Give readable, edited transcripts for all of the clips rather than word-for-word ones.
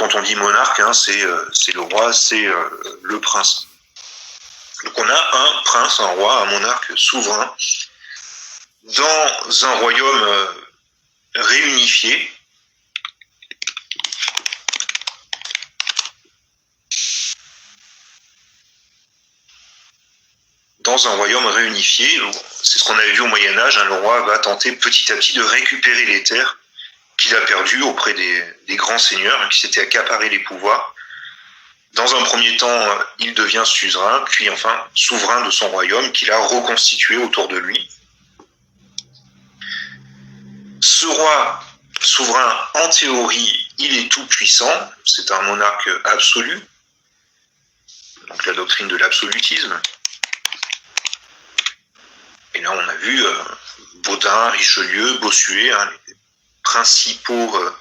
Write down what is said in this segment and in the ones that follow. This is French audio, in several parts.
quand on dit monarque, hein, c'est le roi, c'est le prince. Donc on a un prince, un roi, un monarque souverain dans un royaume réunifié. Dans un royaume réunifié, c'est ce qu'on avait vu au Moyen-Âge, hein, le roi va tenter petit à petit de récupérer les terres qu'il a perdues auprès des grands seigneurs hein, qui s'étaient accaparés les pouvoirs. Dans un premier temps, il devient suzerain, puis enfin souverain de son royaume qu'il a reconstitué autour de lui. Ce roi souverain, en théorie, il est tout puissant, c'est un monarque absolu, donc la doctrine de l'absolutisme. Et là, on a vu Baudin, Richelieu, Bossuet, hein, les principaux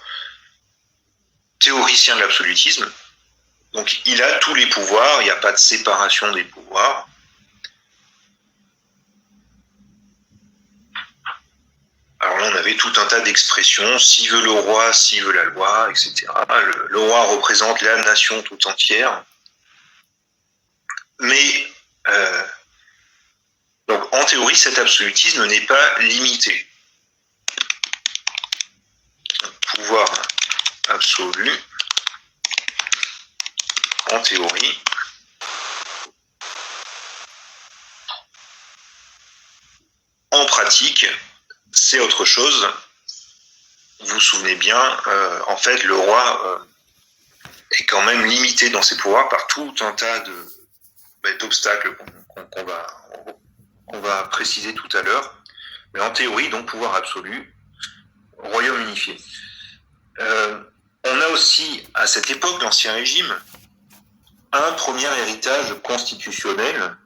théoriciens de l'absolutisme. Donc, il a tous les pouvoirs, il n'y a pas de séparation des pouvoirs. Alors là, on avait tout un tas d'expressions, si veut le roi, si veut la loi, etc. Le roi représente la nation tout entière. Mais, donc, en théorie, cet absolutisme n'est pas limité. Pouvoir absolu, en théorie. En pratique, c'est autre chose. Vous vous souvenez bien, en fait, le roi est quand même limité dans ses pouvoirs par tout un tas d'obstacles qu'on va préciser tout à l'heure. Mais en théorie, donc, pouvoir absolu, royaume unifié. On a aussi, à cette époque, l'Ancien Régime, un premier héritage constitutionnel.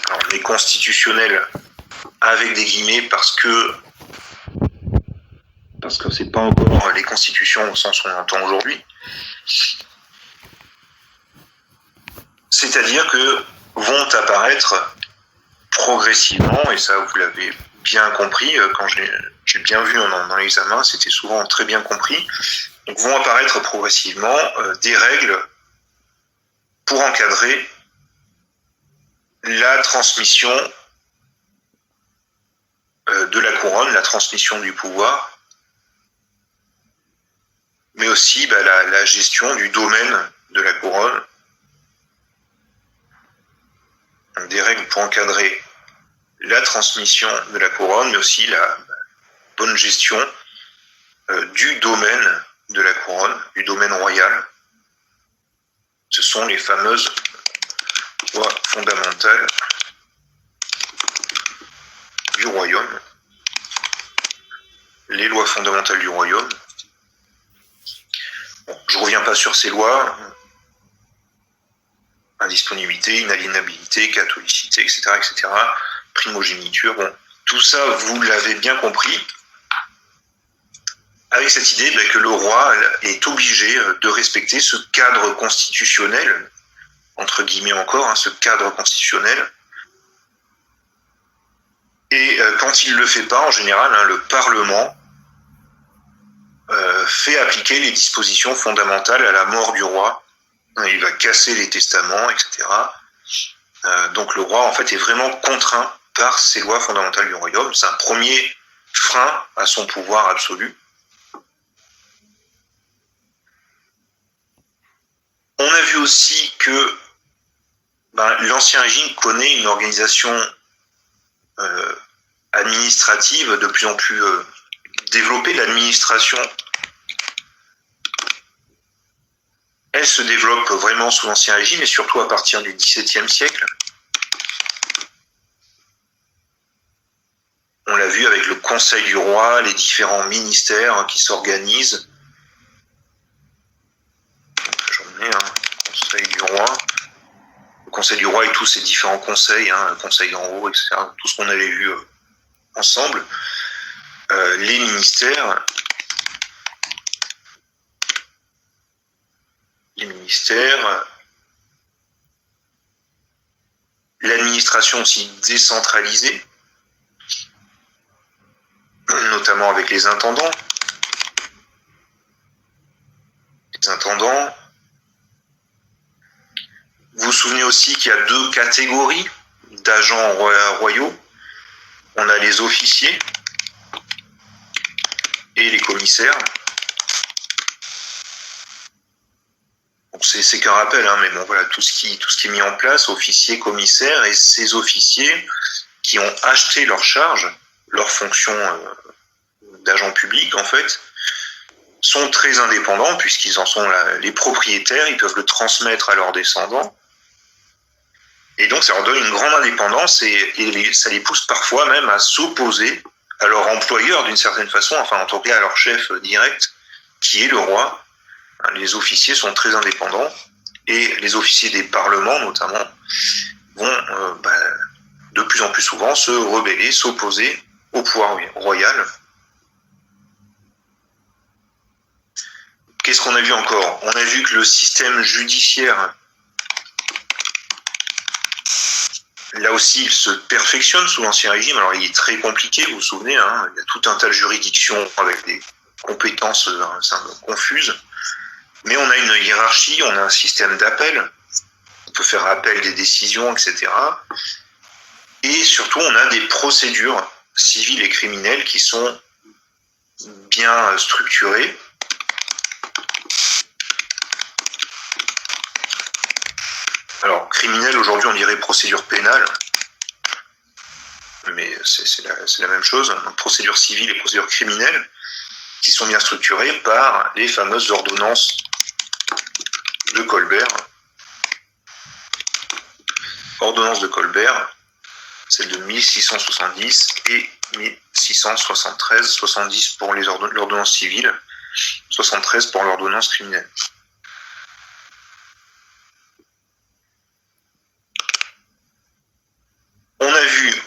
Alors, on est constitutionnel avec des guillemets parce que c'est pas encore les constitutions au sens où on entend aujourd'hui. C'est-à-dire que vont apparaître progressivement, et ça vous l'avez bien compris, quand j'ai bien vu dans l'examen, c'était souvent très bien compris, donc vont apparaître progressivement des règles pour encadrer la transmission de la couronne, la transmission du pouvoir, mais aussi la gestion du domaine de la couronne. Donc, des règles pour encadrer la transmission de la couronne, mais aussi la bonne gestion du domaine de la couronne, du domaine royal. Ce sont les fameuses lois fondamentales du royaume. Les lois fondamentales du royaume. Bon, je ne reviens pas sur ces lois. Indisponibilité, inaliénabilité, catholicité, etc., etc., primogéniture. Bon, tout ça, vous l'avez bien compris, avec cette idée que le roi est obligé de respecter ce cadre constitutionnel, entre guillemets encore, hein, ce cadre constitutionnel. Et quand il ne le fait pas, en général, hein, le Parlement fait appliquer les dispositions fondamentales à la mort du roi. Il va casser les testaments, etc. Donc le roi, en fait, est vraiment contraint par ces lois fondamentales du royaume. C'est un premier frein à son pouvoir absolu. On a vu aussi que l'Ancien Régime connaît une organisation administrative de plus en plus développée. L'administration, elle se développe vraiment sous l'Ancien Régime et surtout à partir du XVIIe siècle. On l'a vu avec le Conseil du roi, les différents ministères qui s'organisent. J'en ai un Conseil du roi. Le Conseil du roi et tous ses différents conseils, hein, le Conseil d'en haut, etc. Tout ce qu'on avait vu ensemble. Les ministères. L'administration aussi décentralisée. notamment avec les intendants. Les intendants. Vous vous souvenez aussi qu'il y a 2 catégories d'agents royaux. On a les officiers et les commissaires. Bon, c'est qu'un rappel, hein, mais bon, voilà, tout ce qui est mis en place, officiers, commissaires, et ces officiers qui ont acheté leur charge, leur fonction d'agent public, en fait, sont très indépendants, puisqu'ils en sont les propriétaires, ils peuvent le transmettre à leurs descendants. Et donc, ça leur donne une grande indépendance et ça les pousse parfois même à s'opposer à leur employeur d'une certaine façon, enfin en tout cas à leur chef direct, qui est le roi. Les officiers sont très indépendants et les officiers des parlements notamment vont de plus en plus souvent se rebeller, s'opposer au pouvoir royal. Qu'est-ce qu'on a vu encore? On a vu que le système judiciaire, là aussi, il se perfectionne sous l'Ancien Régime. Alors, il est très compliqué, vous vous souvenez, hein, il y a tout un tas de juridictions avec des compétences confuses. Mais on a une hiérarchie, on a un système d'appel. On peut faire appel des décisions, etc. Et surtout, on a des procédures civiles et criminelles qui sont bien structurées. Alors, criminel, aujourd'hui, on dirait procédure pénale, mais c'est la même chose. Donc, procédure civile et procédure criminelle qui sont bien structurées par les fameuses ordonnances de Colbert. Ordonnance de Colbert, celle de 1670 et 1673, 70 pour l'ordonnance civile, 73 pour l'ordonnance criminelle. On a vu,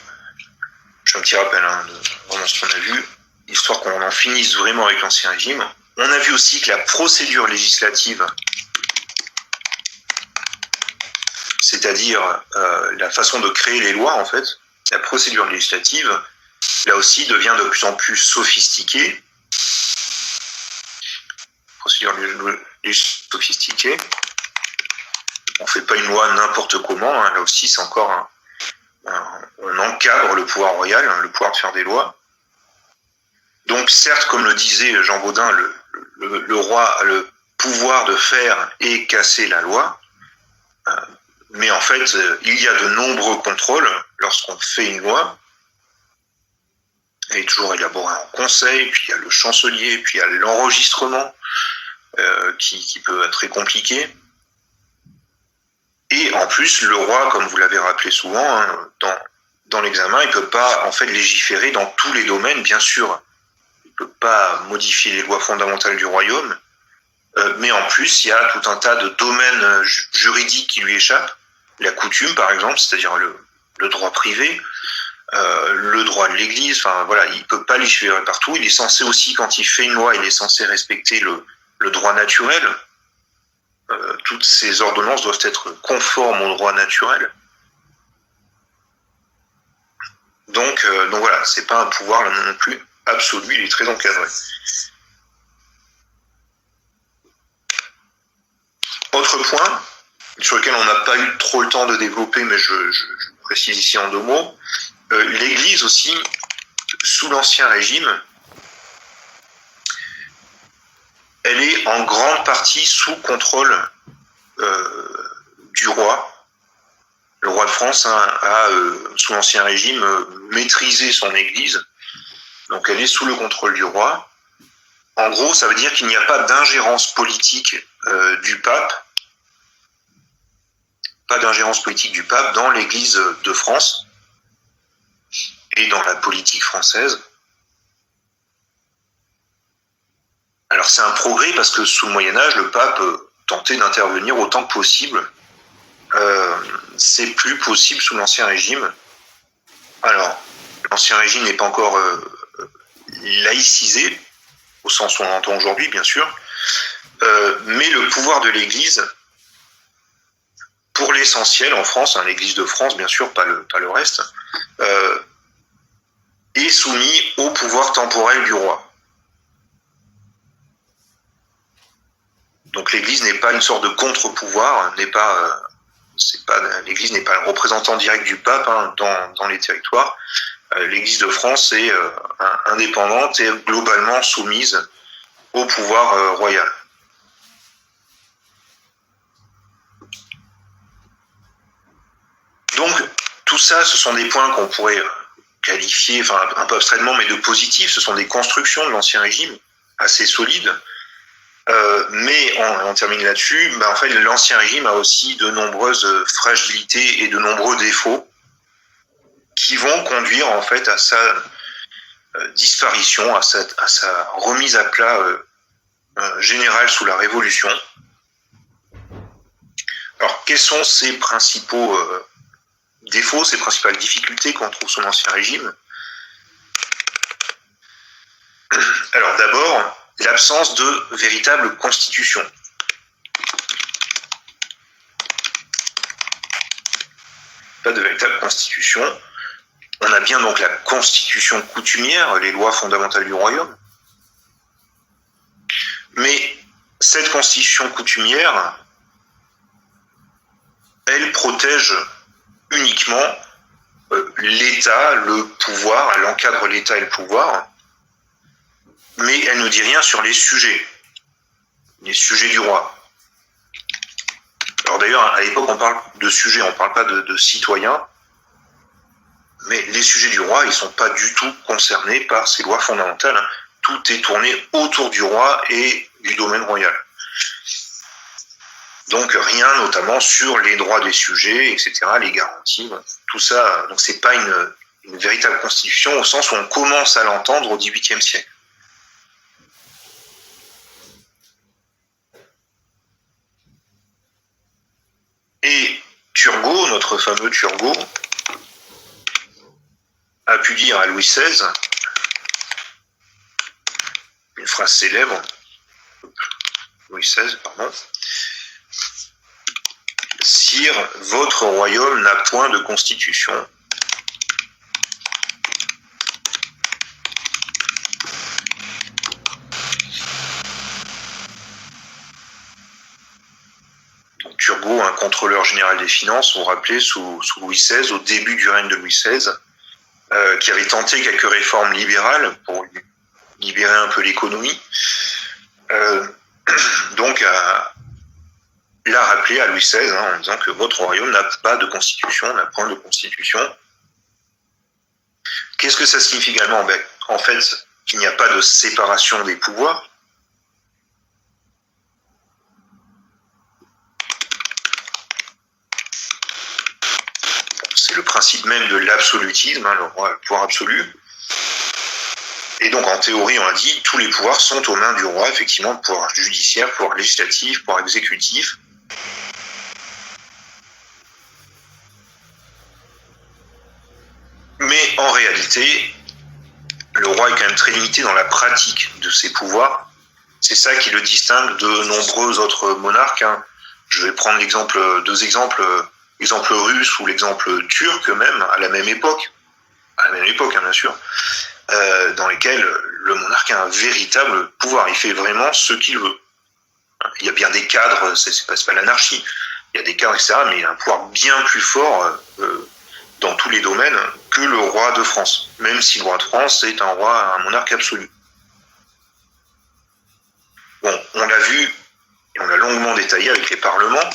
je fais un petit rappel de vraiment ce qu'on a vu, histoire qu'on en finisse vraiment avec l'Ancien Régime. On a vu aussi que la procédure législative, c'est-à-dire la façon de créer les lois, en fait, la procédure législative, là aussi, devient de plus en plus sophistiquée. Procédure législative sophistiquée. On ne fait pas une loi n'importe comment, hein, là aussi, c'est encore on encadre le pouvoir royal, le pouvoir de faire des lois. Donc certes, comme le disait Jean Baudin, le roi a le pouvoir de faire et casser la loi, mais en fait, il y a de nombreux contrôles lorsqu'on fait une loi. Elle est toujours élaborée en conseil, puis il y a le chancelier, puis il y a l'enregistrement, qui peut être très compliqué. Et en plus, le roi, comme vous l'avez rappelé souvent, hein, dans l'examen, il ne peut pas en fait légiférer dans tous les domaines, bien sûr. Il ne peut pas modifier les lois fondamentales du royaume, mais en plus, il y a tout un tas de domaines juridiques qui lui échappent. La coutume, par exemple, c'est-à-dire le droit privé, le droit de l'Église, enfin voilà, il ne peut pas légiférer partout. Il est censé aussi, quand il fait une loi, il est censé respecter le droit naturel. Toutes ces ordonnances doivent être conformes au droit naturel. Donc voilà, c'est pas un pouvoir là non plus absolu, il est très encadré. Autre point sur lequel on n'a pas eu trop le temps de développer, mais je précise ici en 2 mots, l'Église aussi, sous l'Ancien Régime, elle est en grande partie sous contrôle du roi. Le roi de France a, sous l'Ancien Régime, maîtrisé son Église. Donc elle est sous le contrôle du roi. En gros, ça veut dire qu'il n'y a pas d'ingérence politique du pape. Pas d'ingérence politique du pape dans l'Église de France et dans la politique française. Alors c'est un progrès parce que sous le Moyen-Âge, le pape tentait d'intervenir autant que possible. C'est plus possible sous l'Ancien Régime. Alors, l'Ancien Régime n'est pas encore laïcisé, au sens où on l'entend aujourd'hui, bien sûr, mais le pouvoir de l'Église, pour l'essentiel en France, hein, l'Église de France, bien sûr, pas le reste, est soumis au pouvoir temporel du roi. Donc l'Église n'est pas une sorte de contre-pouvoir, l'Église n'est pas un représentant direct du pape dans les territoires. L'Église de France est indépendante et globalement soumise au pouvoir royal. Donc tout ça, ce sont des points qu'on pourrait qualifier, un peu abstraitement, mais de positifs. Ce sont des constructions de l'Ancien Régime assez solides. Mais on termine là-dessus. En fait, l'Ancien Régime a aussi de nombreuses fragilités et de nombreux défauts qui vont conduire en fait à sa disparition, à sa remise à plat générale sous la Révolution. Alors, quels sont ces principaux défauts, ces principales difficultés qu'on trouve sous l'Ancien Régime? Alors d'abord, l'absence de véritable constitution. Pas de véritable constitution. On a bien donc la constitution coutumière, les lois fondamentales du royaume. Mais cette constitution coutumière, elle protège uniquement l'État, le pouvoir, elle encadre l'État et le pouvoir, mais elle ne dit rien sur les sujets du roi. Alors d'ailleurs, à l'époque, on parle de sujets, on ne parle pas de citoyens, mais les sujets du roi, ils ne sont pas du tout concernés par ces lois fondamentales. Tout est tourné autour du roi et du domaine royal. Donc rien notamment sur les droits des sujets, etc., les garanties, tout ça. Donc c'est pas une véritable constitution au sens où on commence à l'entendre au XVIIIe siècle. Et Turgot, notre fameux Turgot, a pu dire à Louis XVI une phrase célèbre, Louis XVI, pardon, « Sire, votre royaume n'a point de constitution. Turgot, un contrôleur général des finances, vous vous rappelez, sous Louis XVI, au début du règne de Louis XVI, qui avait tenté quelques réformes libérales pour libérer un peu l'économie. Donc, l'a rappelé à Louis XVI en disant que votre royaume n'a pas de constitution, n'a point de constitution. Qu'est-ce que ça signifie également? En fait, qu'il n'y a pas de séparation des pouvoirs. C'est le principe même de l'absolutisme, le pouvoir absolu. Et donc, en théorie, on a dit, tous les pouvoirs sont aux mains du roi, effectivement, le pouvoir judiciaire, le pouvoir législatif, le pouvoir exécutif. Mais en réalité, le roi est quand même très limité dans la pratique de ses pouvoirs. C'est ça qui le distingue de nombreux autres monarques. Je vais prendre deux exemples, l'exemple russe ou l'exemple turc même, à la même époque, bien sûr, dans lesquels le monarque a un véritable pouvoir. Il fait vraiment ce qu'il veut. Il y a bien des cadres, c'est pas l'anarchie, il y a des cadres, etc., mais il a un pouvoir bien plus fort dans tous les domaines que le roi de France, même si le roi de France est un monarque absolu. Bon, on l'a vu, et on l'a longuement détaillé avec les parlements,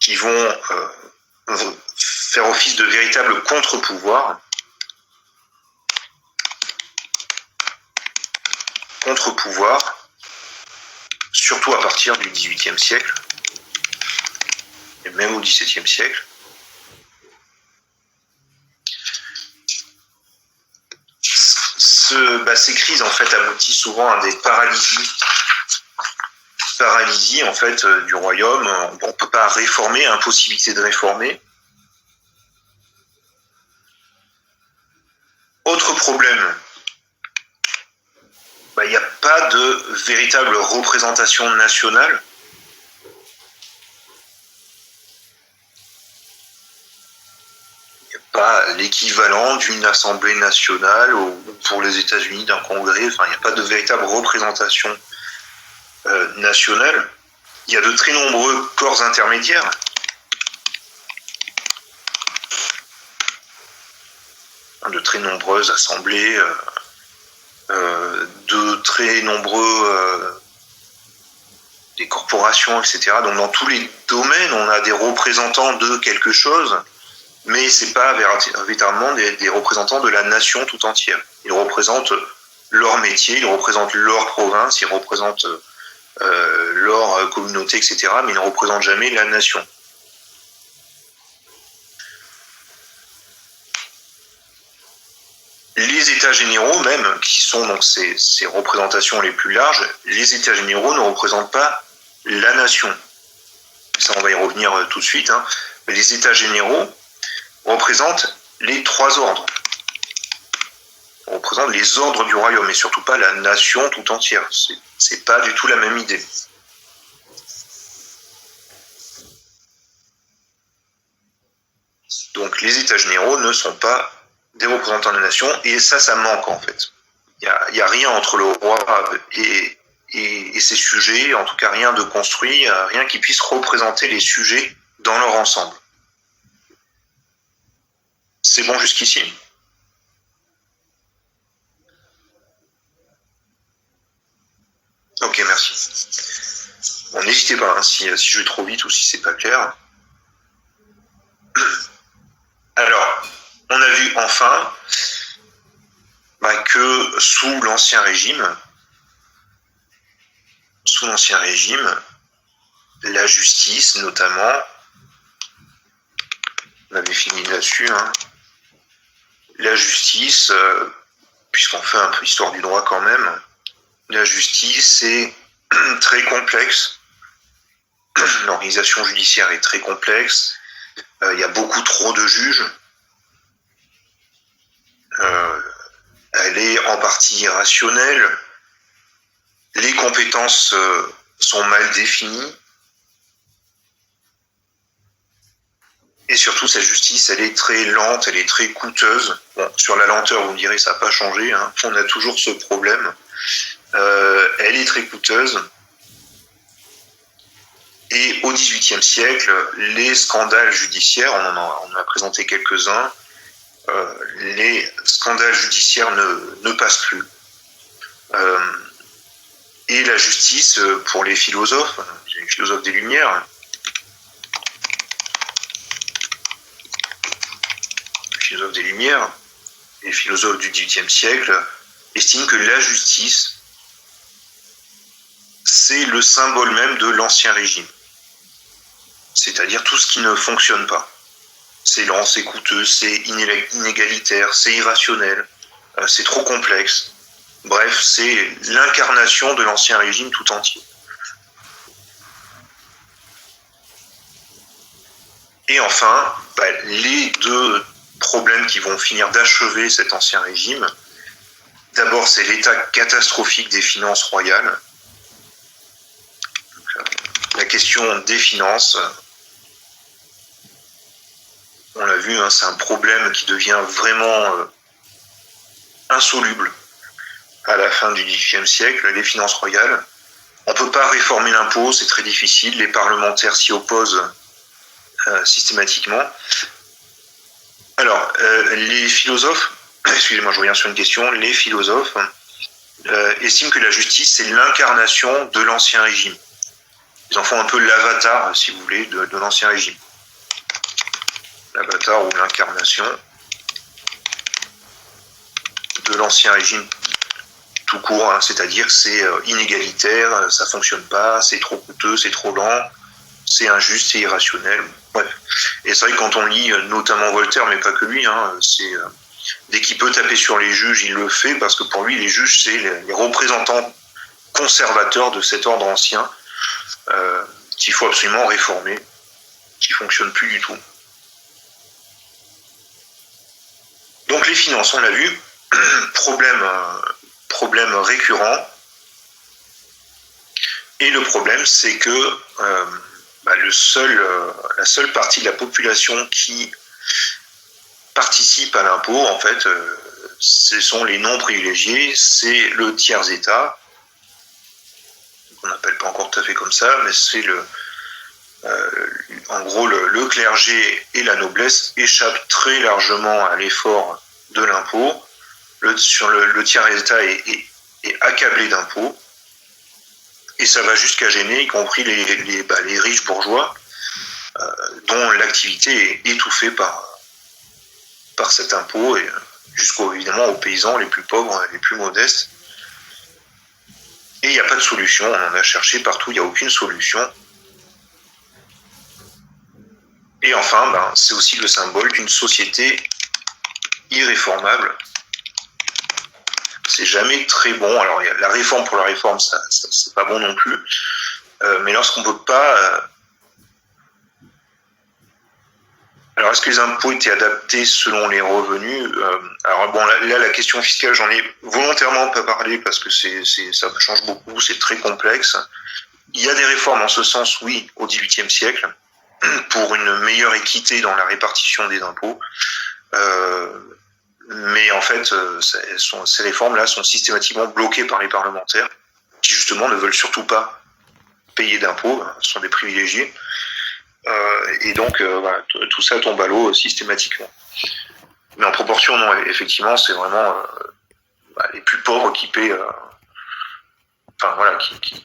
qui vont faire office de véritable contre-pouvoir, surtout à partir du XVIIIe siècle, et même au XVIIe siècle. Ces crises en fait aboutissent souvent à des paralysies en fait du royaume. On ne peut pas réformer, impossibilité de réformer. Autre problème, il n'y a pas de véritable représentation nationale. l'équivalent d'une assemblée nationale ou pour les États-Unis d'un congrès. Enfin, il n'y a pas de véritable représentation nationale. Il y a de très nombreux corps intermédiaires. De très nombreuses assemblées, de très nombreux des corporations, etc. Donc dans tous les domaines, on a des représentants de quelque chose, mais c'est pas véritablement des représentants de la nation tout entière. Ils représentent leur métier, ils représentent leur province, ils représentent leur communauté, etc. Mais ils ne représentent jamais la nation. Les États généraux même, qui sont donc ces représentations les plus larges, les États généraux ne représentent pas la nation. Ça, on va y revenir tout de suite. Hein. Mais les États généraux représentent les 3 ordres. Ils représentent les ordres du royaume, et surtout pas la nation tout entière. C'est pas du tout la même idée. Donc les États généraux ne sont pas des représentants de la nation, et ça manque en fait. Il n'y a rien entre le roi et ses sujets, en tout cas rien de construit, rien qui puisse représenter les sujets dans leur ensemble. C'est bon jusqu'ici? Ok, merci. Bon, n'hésitez pas hein, si je vais trop vite ou si c'est pas clair. Alors, on a vu enfin que sous l'Ancien Régime, la justice notamment, on avait fini là-dessus, hein, la justice, puisqu'on fait un peu histoire du droit quand même, la justice est très complexe, l'organisation judiciaire est très complexe, il y a beaucoup trop de juges, elle est en partie irrationnelle, les compétences sont mal définies, et surtout cette justice, elle est très lente, elle est très coûteuse. Bon, sur la lenteur, vous me direz, ça n'a pas changé, hein. On a toujours ce problème. Elle est très coûteuse. Et au XVIIIe siècle, les scandales judiciaires, on en a présenté quelques-uns, les scandales judiciaires ne passent plus. Et la justice, pour les philosophes des Lumières, les philosophes du XVIIIe siècle, estiment que la justice, c'est le symbole même de l'Ancien Régime. C'est-à-dire tout ce qui ne fonctionne pas. C'est lent, c'est coûteux, c'est inégalitaire, c'est irrationnel, c'est trop complexe. Bref, c'est l'incarnation de l'Ancien Régime tout entier. Et enfin, les 2 problèmes qui vont finir d'achever cet Ancien Régime, d'abord c'est l'état catastrophique des finances royales. Donc, la question des finances, on l'a vu, hein, c'est un problème qui devient vraiment insoluble à la fin du XVIIIe siècle, les finances royales. On ne peut pas réformer l'impôt, c'est très difficile, les parlementaires s'y opposent systématiquement. Alors, les philosophes, excusez-moi, je reviens sur une question, les philosophes estiment que la justice, c'est l'incarnation de l'Ancien Régime. Ils en font un peu l'avatar, si vous voulez, de l'Ancien Régime. L'avatar ou l'incarnation de l'Ancien Régime tout court, hein, c'est-à-dire que c'est inégalitaire, ça fonctionne pas, c'est trop coûteux, c'est trop lent, c'est injuste, c'est irrationnel. Bref. Et c'est vrai que quand on lit notamment Voltaire, mais pas que lui, hein, dès qu'il peut taper sur les juges, il le fait, parce que pour lui, les juges, c'est les représentants conservateurs de cet ordre ancien qu'il faut absolument réformer, qui ne fonctionne plus du tout. Donc les finances, on l'a vu, problème récurrent. Et le problème, c'est que la seule partie de la population qui participent à l'impôt, en fait, ce sont les non privilégiés, c'est le tiers état. On n'appelle pas encore tout à fait comme ça, mais c'est en gros le clergé et la noblesse échappent très largement à l'effort de l'impôt. Le tiers état est accablé d'impôts, et ça va jusqu'à gêner, y compris les riches bourgeois, dont l'activité est étouffée par cet impôt, et évidemment aux paysans les plus pauvres, les plus modestes. Et il n'y a pas de solution, on en a cherché partout, il n'y a aucune solution. Et enfin, c'est aussi le symbole d'une société irréformable. C'est jamais très bon. Alors, la réforme pour la réforme, ça c'est pas bon non plus. Mais lorsqu'on peut pas... Alors, est-ce que les impôts étaient adaptés selon les revenus? Alors bon, là, la question fiscale, j'en ai volontairement pas parlé parce que ça change beaucoup, c'est très complexe. Il y a des réformes en ce sens, oui, au XVIIIe siècle, pour une meilleure équité dans la répartition des impôts. Mais en fait, ces réformes-là sont systématiquement bloquées par les parlementaires, qui justement ne veulent surtout pas payer d'impôts, ce sont des privilégiés. Et donc, voilà, tout ça tombe à l'eau systématiquement. Mais en proportion, non, effectivement, c'est vraiment les plus pauvres qui paient,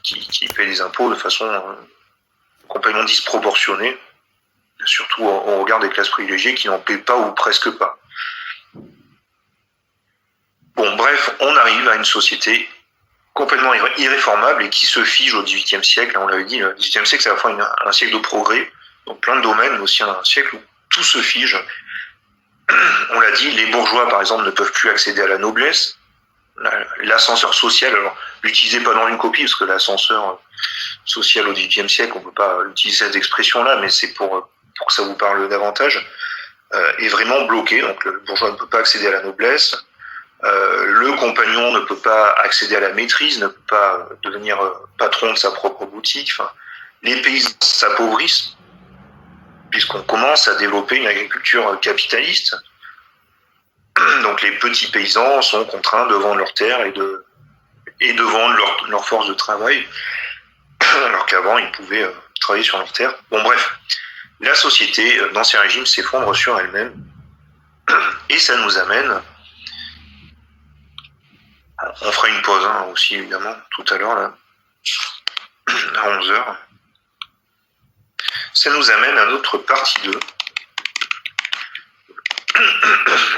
qui paient les impôts de façon complètement disproportionnée, surtout au regard des classes privilégiées qui n'en paient pas ou presque pas. Bon, bref, on arrive à une société complètement irréformable et qui se fige au XVIIIe siècle. On l'avait dit, le XVIIIe siècle, c'est à la fois un siècle de progrès, donc plein de domaines, mais aussi un siècle où tout se fige. On l'a dit, les bourgeois, par exemple, ne peuvent plus accéder à la noblesse. L'ascenseur social, alors l'utilisez pas dans une copie, parce que l'ascenseur social au XVIIIe siècle, on peut pas utiliser cette expression-là, mais c'est pour que ça vous parle davantage, est vraiment bloqué. Donc le bourgeois ne peut pas accéder à la noblesse. Le compagnon ne peut pas accéder à la maîtrise, ne peut pas devenir patron de sa propre boutique. Enfin, les paysans s'appauvrissent, puisqu'on commence à développer une agriculture capitaliste. Donc les petits paysans sont contraints de vendre leurs terres et de vendre leur force de travail, alors qu'avant ils pouvaient travailler sur leurs terres. Bon bref, la société d'Ancien Régime s'effondre sur elle-même, et ça nous amène... On fera une pause aussi, évidemment, tout à l'heure, là, à 11h. Ça nous amène à notre partie 2.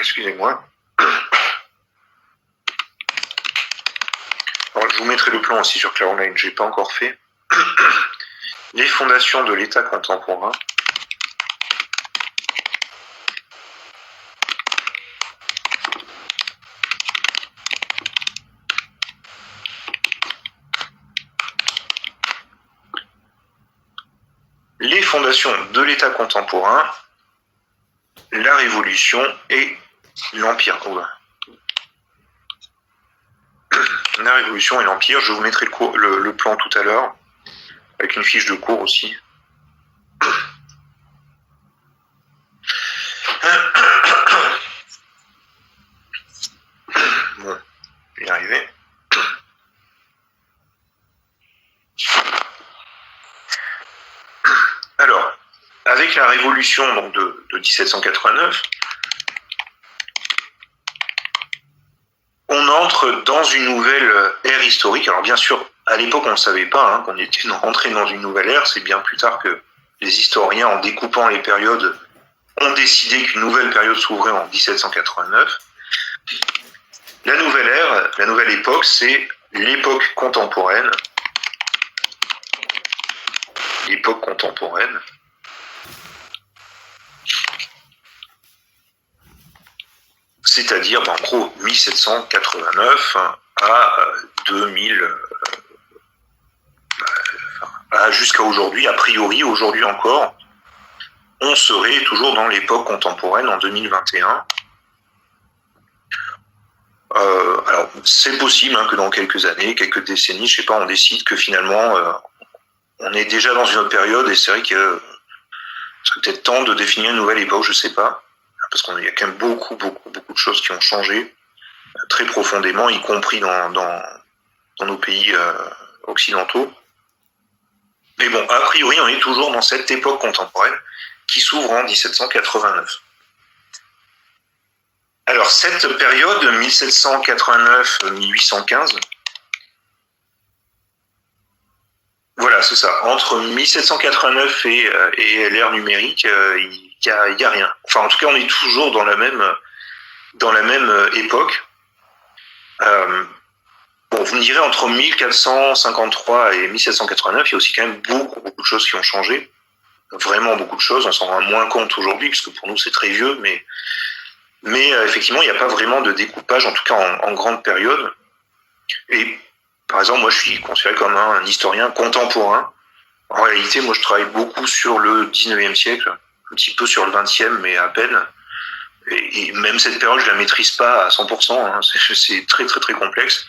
Excusez-moi. Alors, je vous mettrai le plan aussi sur Clair Online, je n'ai pas encore fait. Les fondations de l'État contemporain. Les fondations de l'État contemporain, la Révolution et l'Empire. La Révolution et l'Empire, je vous mettrai le plan tout à l'heure, avec une fiche de cours aussi. Bon, je vais y arriver. Alors, avec la Révolution donc, de 1789, on entre dans une nouvelle ère historique. Alors bien sûr, à l'époque, on ne savait pas qu'on était rentré dans une nouvelle ère. C'est bien plus tard que les historiens, en découpant les périodes, ont décidé qu'une nouvelle période s'ouvrait en 1789. La nouvelle ère, la nouvelle époque, c'est l'époque contemporaine. L'époque contemporaine. C'est-à-dire, en gros, 1789 à 2000, jusqu'à aujourd'hui, a priori, aujourd'hui encore, on serait toujours dans l'époque contemporaine en 2021. Alors, c'est possible que dans quelques années, quelques décennies, je sais pas, on décide que finalement, on est déjà dans une autre période, et c'est vrai que c'est peut-être temps de définir une nouvelle époque, je sais pas. parce qu'il y a quand même beaucoup de choses qui ont changé très profondément, y compris dans nos pays occidentaux. Mais bon, a priori, on est toujours dans cette époque contemporaine qui s'ouvre en 1789. Alors, cette période, 1789-1815, voilà, c'est ça. Entre 1789 et l'ère numérique, il y a rien. Enfin, en tout cas, on est toujours dans la même époque. Bon, vous me direz, entre 1453 et 1789, il y a aussi quand même beaucoup de choses qui ont changé. Vraiment beaucoup de choses. On s'en rend moins compte aujourd'hui, parce que pour nous, c'est très vieux, mais effectivement, il n'y a pas vraiment de découpage, en tout cas en grande période. Et par exemple, moi, je suis considéré comme un historien contemporain. En réalité, moi, je travaille beaucoup sur le 19e siècle, un petit peu sur le 20e, mais à peine. Et même cette période, je la maîtrise pas à 100%. Hein. C'est très complexe.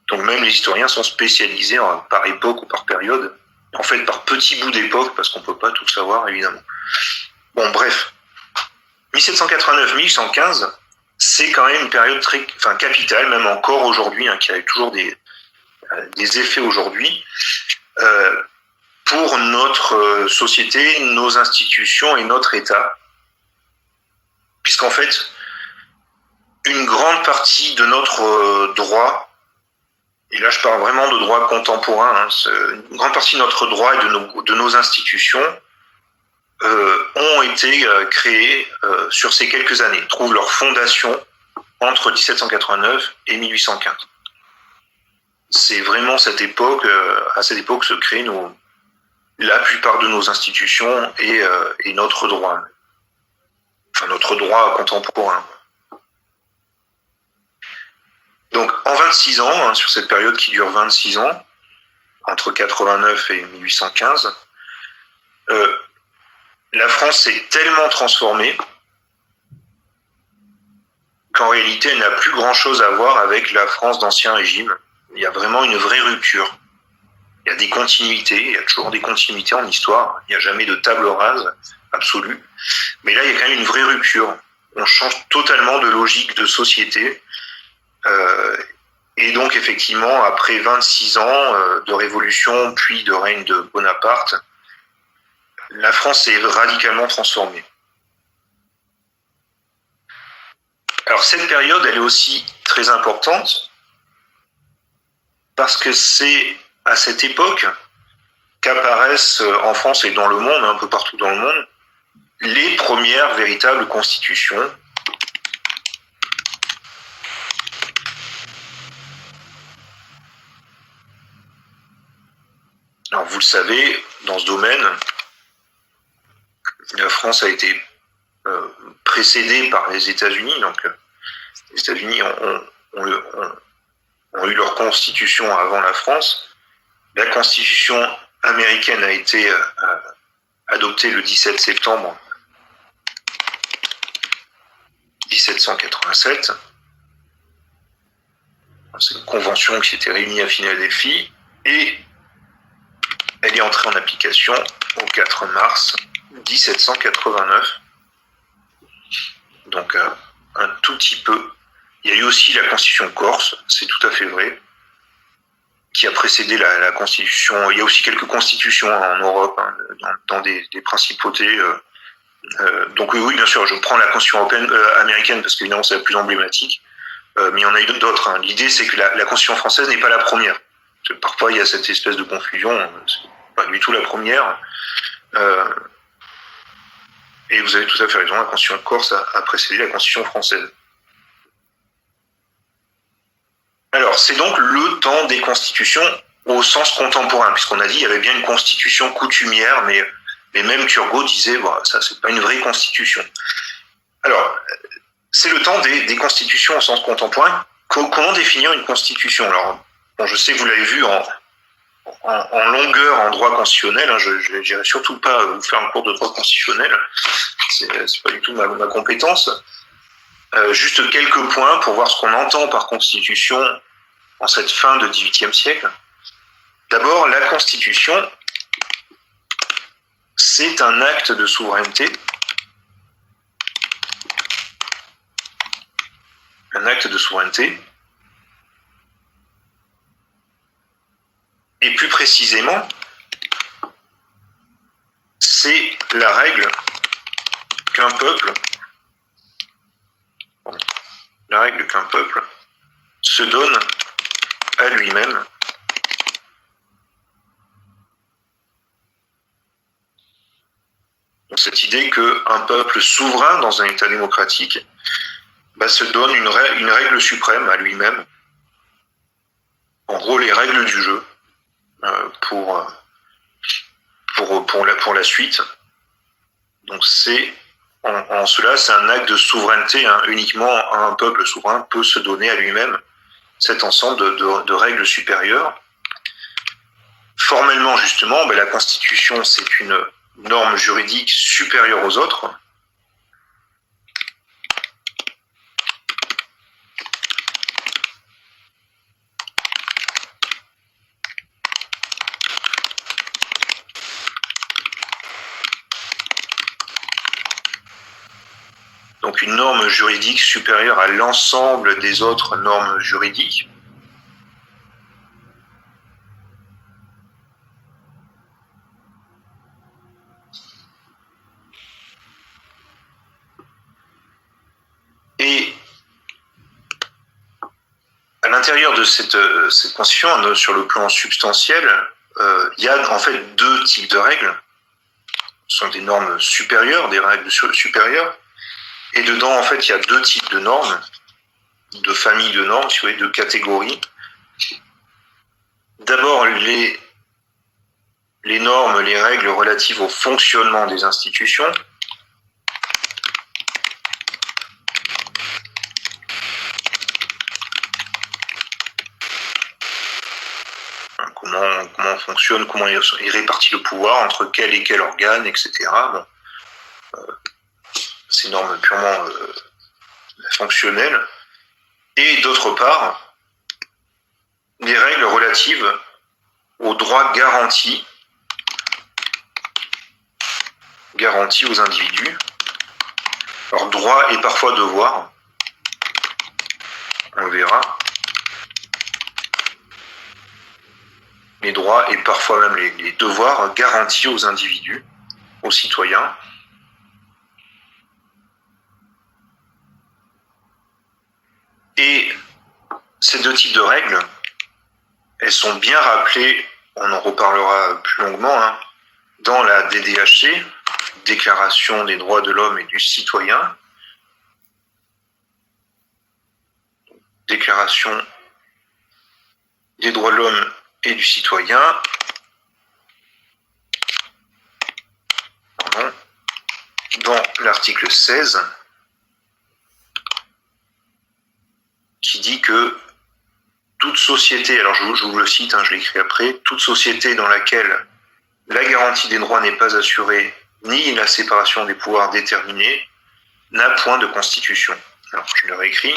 Donc même les historiens sont spécialisés par époque ou par période. En fait, par petits bouts d'époque, parce qu'on peut pas tout savoir, évidemment. Bon, bref. 1789-1815, c'est quand même une période capitale, même encore aujourd'hui, hein, qui a toujours des effets aujourd'hui, pour notre société, nos institutions et notre État. Puisqu'en fait, une grande partie de notre droit, et là je parle vraiment de droit contemporain, hein, une grande partie de notre droit et de nos institutions ont été créées sur ces quelques années, trouvent leur fondation entre 1789 et 1815. C'est vraiment cette époque, à cette époque se crée la plupart de nos institutions et notre droit. Enfin, notre droit contemporain. Donc, en 26 ans, hein, sur cette période qui dure 26 ans, entre 89 et 1815, la France s'est tellement transformée qu'en réalité, elle n'a plus grand-chose à voir avec la France d'Ancien Régime. Il y a vraiment une vraie rupture. Il y a des continuités, il y a toujours des continuités en histoire. Il n'y a jamais de table rase absolue. Mais là, il y a quand même une vraie rupture. On change totalement de logique de société. Et donc, effectivement, après 26 ans de révolution, puis de règne de Bonaparte, la France est radicalement transformée. Alors, cette période, elle est aussi très importante parce que c'est à cette époque qu'apparaissent en France et dans le monde, un peu partout dans le monde, les premières véritables constitutions. Alors vous le savez, dans ce domaine, la France a été précédée par les États-Unis. Donc les États-Unis ont eu leur constitution avant la France. La constitution américaine a été adoptée le 17 septembre 1787. C'est une convention qui s'était réunie à Philadelphie et elle est entrée en application au 4 mars 1789. Donc un tout petit peu. Il y a eu aussi la constitution corse, c'est tout à fait vrai, qui a précédé la constitution. Il y a aussi quelques constitutions en Europe, hein, dans des principautés. Donc oui, bien sûr, je prends la constitution européenne, américaine parce qu'évidemment c'est la plus emblématique, mais il y en a eu d'autres. Hein. L'idée c'est que la constitution française n'est pas la première. Parfois il y a cette espèce de confusion, c'est pas du tout la première. Et vous avez tout à fait raison, la constitution corse a précédé la constitution française. Alors, c'est donc le temps des constitutions au sens contemporain, puisqu'on a dit qu'il y avait bien une constitution coutumière, mais même Turgot disait, bon, ça, c'est pas une vraie constitution. Alors, c'est le temps des constitutions au sens contemporain. Comment définir une constitution? Alors, bon, je sais que vous l'avez vu en longueur en droit constitutionnel, hein, je n'irai surtout pas vous faire un cours de droit constitutionnel, c'est pas du tout ma compétence. Juste quelques points pour voir ce qu'on entend par constitution en cette fin de XVIIIe siècle. D'abord, la constitution, c'est un acte de souveraineté un acte de souveraineté. Et plus précisément, c'est la règle qu'un peuple se donne à lui-même. Donc cette idée qu'un peuple souverain dans un État démocratique se donne une règle suprême à lui-même. En gros, les règles du jeu pour la suite. Donc en cela, c'est un acte de souveraineté. Uniquement un peuple souverain peut se donner à lui-même cet ensemble de règles supérieures. Formellement, justement, la Constitution, c'est une norme juridique supérieure aux autres. Donc une norme juridique supérieure à l'ensemble des autres normes juridiques. Et à l'intérieur de cette constitution, sur le plan substantiel, il y a en fait deux types de règles. Ce sont des normes supérieures, des règles supérieures. Et dedans, en fait, il y a deux types de normes, de familles de normes, si vous voulez, de catégories. D'abord, les normes, les règles relatives au fonctionnement des institutions. Comment on fonctionne, comment est réparti le pouvoir, entre quel et quel organe, etc. Bon. C'est une norme purement fonctionnelle. Et d'autre part, des règles relatives aux droits garantis aux individus. Alors droit et parfois devoir, on le verra. Les droits et parfois même les devoirs garantis aux individus, aux citoyens. Et ces deux types de règles, elles sont bien rappelées, on en reparlera plus longuement, dans la DDHC, Déclaration des droits de l'homme et du citoyen. Déclaration des droits de l'homme et du citoyen. Dans l'article 16, qui dit que toute société, alors je vous le cite, je l'écris après, toute société dans laquelle la garantie des droits n'est pas assurée, ni la séparation des pouvoirs déterminée, n'a point de constitution. Alors je le réécris.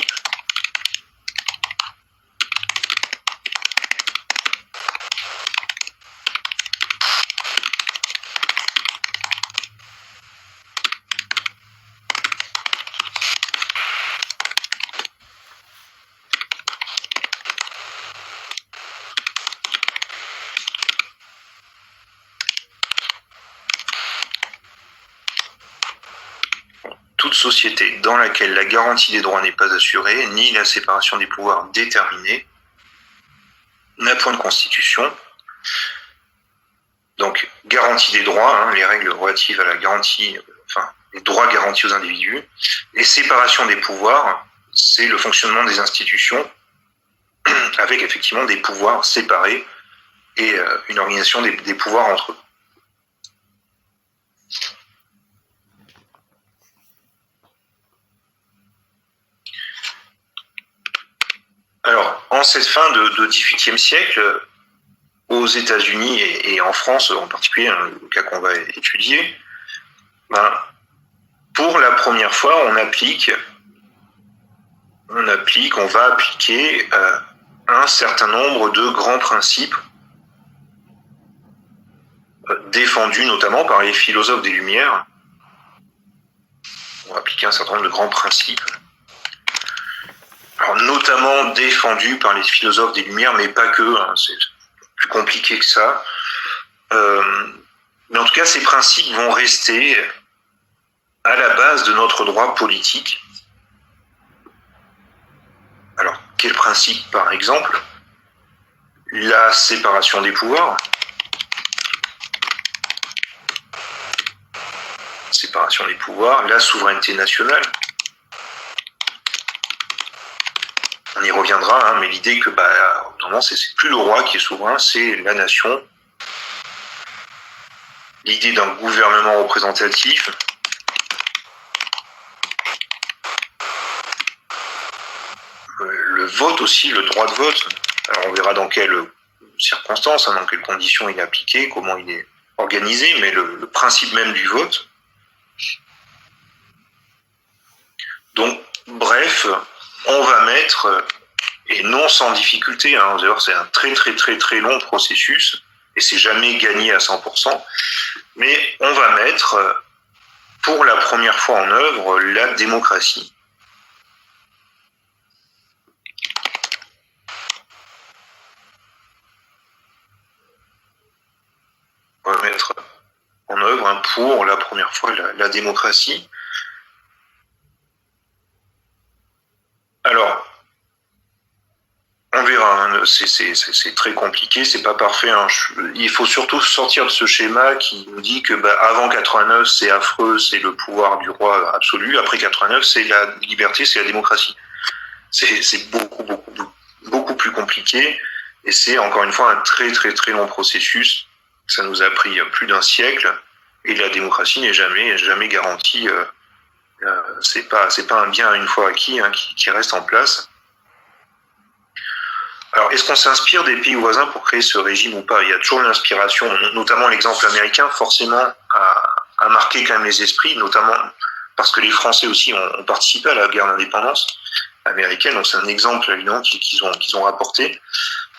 Toute société dans laquelle la garantie des droits n'est pas assurée, ni la séparation des pouvoirs déterminée, n'a point de constitution. Donc, garantie des droits, les règles relatives à la garantie, les droits garantis aux individus. Et séparation des pouvoirs, c'est le fonctionnement des institutions, avec effectivement des pouvoirs séparés et une organisation des pouvoirs entre eux. Alors, en cette fin de XVIIIe siècle, aux États-Unis et en France en particulier, le cas qu'on va étudier, pour la première fois, on va appliquer un certain nombre de grands principes défendus notamment par les philosophes des Lumières. On va appliquer un certain nombre de grands principes. Alors, notamment défendu par les philosophes des Lumières, mais pas que, hein, c'est plus compliqué que ça. Mais en tout cas, ces principes vont rester à la base de notre droit politique. Alors, quel principe, par exemple? La séparation des pouvoirs. Séparation des pouvoirs, la souveraineté nationale. On y reviendra, hein, mais l'idée que non, c'est plus le roi qui est souverain, c'est la nation. L'idée d'un gouvernement représentatif. Le vote aussi, le droit de vote. Alors on verra dans quelles circonstances, hein, dans quelles conditions il est appliqué, comment il est organisé, mais le principe même du vote. Donc, bref, on va mettre, et non sans difficulté, hein, d'ailleurs c'est un très très très très long processus, et c'est jamais gagné à 100%, mais on va mettre pour la première fois en œuvre la démocratie. On va mettre en œuvre, hein, pour la première fois la démocratie. Alors, on verra, hein, c'est très compliqué, c'est pas parfait. Hein. Il faut surtout sortir de ce schéma qui nous dit que avant 89 c'est affreux, c'est le pouvoir du roi absolu. Après 89 c'est la liberté, c'est la démocratie. C'est beaucoup plus compliqué et c'est encore une fois un très très très long processus. Ça nous a pris plus d'un siècle et la démocratie n'est jamais garantie. C'est pas un bien une fois acquis, hein, qui reste en place. Alors, est-ce qu'on s'inspire des pays voisins pour créer ce régime ou pas? Il y a toujours une inspiration, notamment l'exemple américain, forcément, a marqué quand même les esprits, notamment parce que les Français aussi ont participé à la guerre d'indépendance américaine, donc c'est un exemple évidemment qu'ils ont rapporté.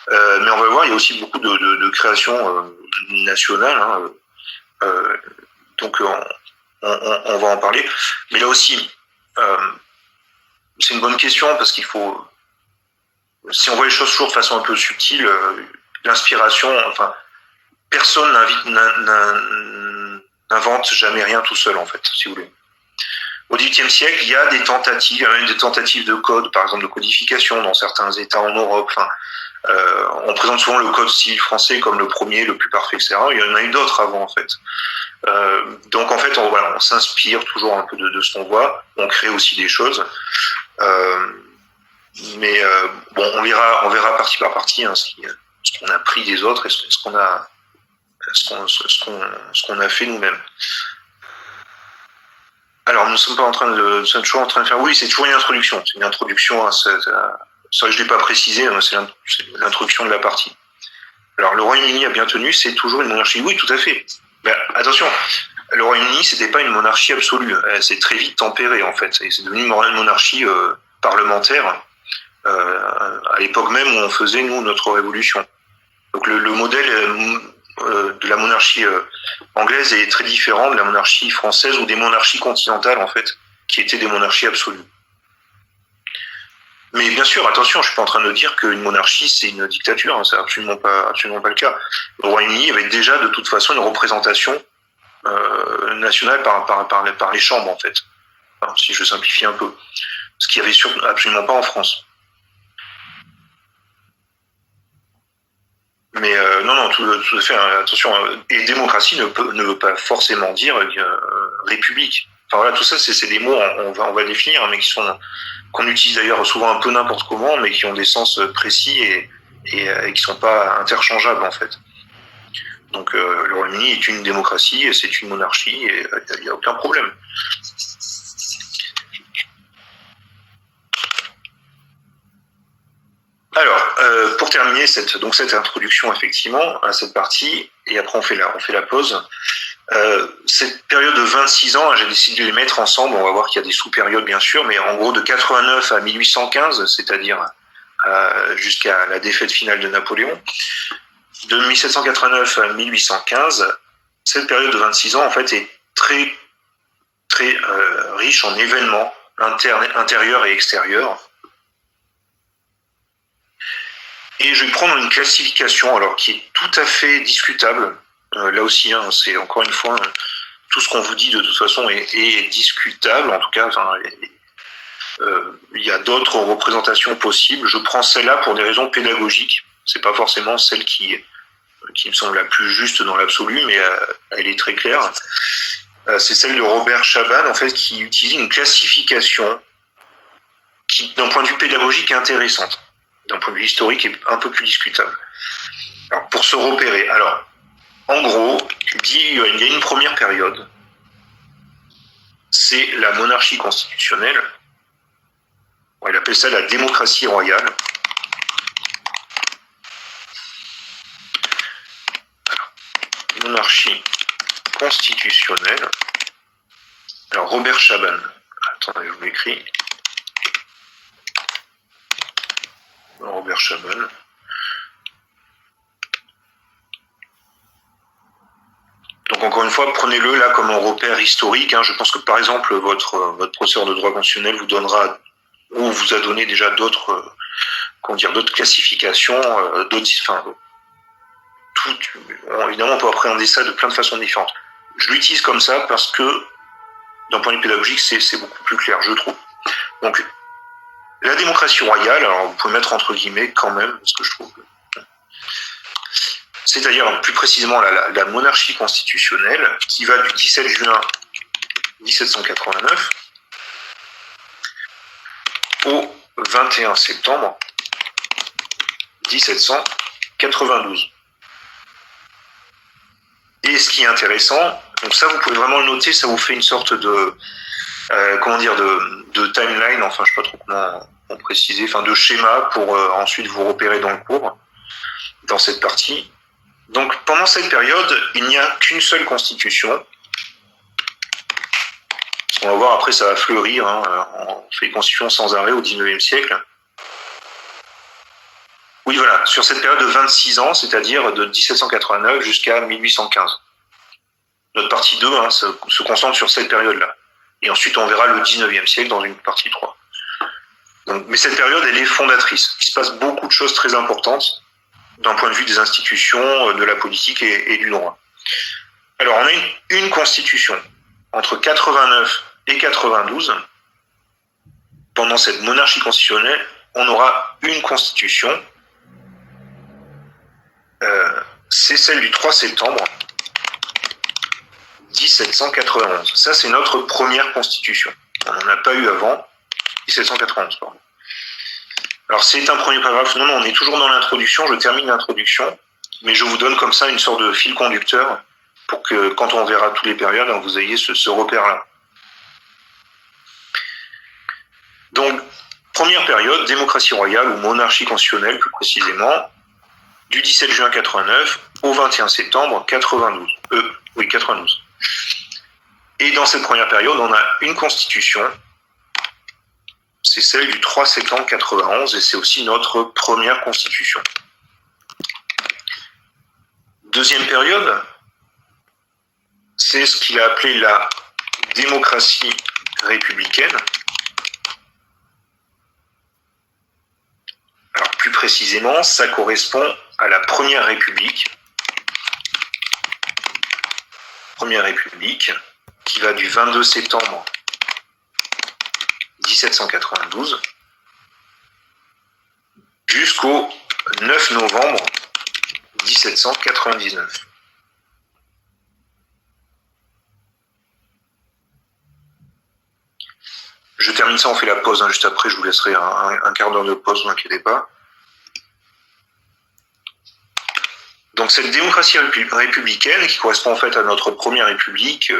Mais on va voir, il y a aussi beaucoup de créations nationales, hein, donc on va en parler. Mais là aussi, c'est une bonne question parce qu'il faut, si on voit les choses toujours de façon un peu subtile, l'inspiration, enfin, personne n'invente jamais rien tout seul, en fait, si vous voulez. Au XVIIIe siècle, il y a des tentatives, il y a même des tentatives de code, par exemple de codification dans certains États en Europe. Enfin, on présente souvent le code civil français comme le premier, le plus parfait, etc. Il y en a eu d'autres avant, en fait. Donc, en fait, on s'inspire toujours un peu de ce qu'on voit. On crée aussi des choses. Mais bon, on verra partie par partie, hein, ce qu'on a pris des autres et ce qu'on a fait nous-mêmes. Alors, nous ne sommes pas sommes toujours en train de faire. Oui, c'est toujours une introduction. C'est une introduction. Hein, ça, je l'ai pas précisé. Hein, c'est l'introduction de la partie. Alors, le Royaume-Uni a bien tenu. C'est toujours une monarchie. Oui, tout à fait. Mais attention, le Royaume-Uni, c'était pas une monarchie absolue. C'est très vite tempéré, en fait. C'est devenu une monarchie parlementaire. À l'époque même où on faisait, nous, notre révolution. Donc le modèle de la monarchie anglaise est très différent de la monarchie française ou des monarchies continentales, en fait, qui étaient des monarchies absolues. Mais bien sûr, attention, je suis pas en train de dire qu'une monarchie, c'est une dictature, hein, c'est absolument pas le cas. Au Royaume-Uni, il y avait déjà, de toute façon, une représentation nationale par les chambres, en fait. Enfin, si je simplifie un peu. Ce qu'il y avait absolument pas en France. Mais non, tout à fait. Attention, et démocratie ne veut pas forcément dire république. Enfin voilà, tout ça, c'est des mots, on va définir, mais qu'on utilise d'ailleurs souvent un peu n'importe comment, mais qui ont des sens précis et qui sont pas interchangeables en fait. Donc le Royaume-Uni est une démocratie et c'est une monarchie et il n'y a aucun problème. Alors, pour terminer cette introduction effectivement à cette partie, et après on fait la pause. Cette période de 26 ans, j'ai décidé de les mettre ensemble. On va voir qu'il y a des sous-périodes bien sûr, mais en gros de 89 à 1815, c'est-à-dire jusqu'à la défaite finale de Napoléon. De 1789 à 1815, cette période de 26 ans en fait est très très riche en événements intérieurs et extérieurs. Et je vais prendre une classification alors qui est tout à fait discutable. Là aussi, hein, c'est encore une fois, tout ce qu'on vous dit de toute façon est discutable. En tout cas, il y a d'autres représentations possibles. Je prends celle-là pour des raisons pédagogiques. C'est pas forcément celle qui me semble la plus juste dans l'absolu, mais elle est très claire. C'est celle de Robert Chaban, en fait, qui utilise une classification qui, d'un point de vue pédagogique, est intéressante. D'un point de vue historique, est un peu plus discutable. Alors, pour se repérer, alors, en gros, il y a une première période, c'est la monarchie constitutionnelle. On appelle ça la démocratie royale. Alors, monarchie constitutionnelle. Alors, Robert Chaban. Attendez, je vous l'écris. Robert Chaban. Donc encore une fois, prenez-le là comme un repère historique. Hein. Je pense que par exemple, votre professeur de droit constitutionnel vous donnera ou vous a donné déjà d'autres classifications, évidemment, on peut appréhender ça de plein de façons différentes. Je l'utilise comme ça parce que, d'un point de vue pédagogique, c'est beaucoup plus clair, je trouve. Donc, la démocratie royale, alors vous pouvez mettre entre guillemets quand même, parce que je trouve que c'est-à-dire plus précisément la monarchie constitutionnelle qui va du 17 juin 1789 au 21 septembre 1792. Et ce qui est intéressant, donc ça vous pouvez vraiment le noter, ça vous fait une sorte de de timeline, enfin je sais pas trop comment préciser, enfin de schéma pour ensuite vous repérer dans le cours, dans cette partie. Donc pendant cette période, il n'y a qu'une seule constitution. On va voir après, ça va fleurir. Hein. On fait des constitutions sans arrêt au XIXe siècle. Oui, voilà, sur cette période de 26 ans, c'est-à-dire de 1789 jusqu'à 1815. Notre partie 2 hein, se concentre sur cette période-là. Et ensuite, on verra le XIXe siècle dans une partie 3. Donc, mais cette période, elle est fondatrice. Il se passe beaucoup de choses très importantes d'un point de vue des institutions, de la politique et du droit. Alors, on a une constitution entre 89 et 92. Pendant cette monarchie constitutionnelle, on aura une constitution. C'est celle du 3 septembre 1791. Ça, c'est notre première constitution. On n'en a pas eu avant 1791, pardon. Alors, c'est un premier paragraphe. Non, on est toujours dans l'introduction. Je termine l'introduction, mais je vous donne comme ça une sorte de fil conducteur pour que, quand on verra toutes les périodes, vous ayez ce repère-là. Donc, première période, démocratie royale ou monarchie constitutionnelle, plus précisément, du 17 juin 89 au 21 septembre 92. 92. Et dans cette première période, on a une constitution. C'est celle du 3 septembre 91 et c'est aussi notre première constitution. Deuxième période, c'est ce qu'il a appelé la démocratie républicaine. Alors plus précisément, ça correspond à la Première République. Première République qui va du 22 septembre 1792 jusqu'au 9 novembre 1799. Je termine ça, on fait la pause, juste après, je vous laisserai un quart d'heure de pause, ne vous inquiétez pas. Donc cette démocratie républicaine, qui correspond en fait à notre première république,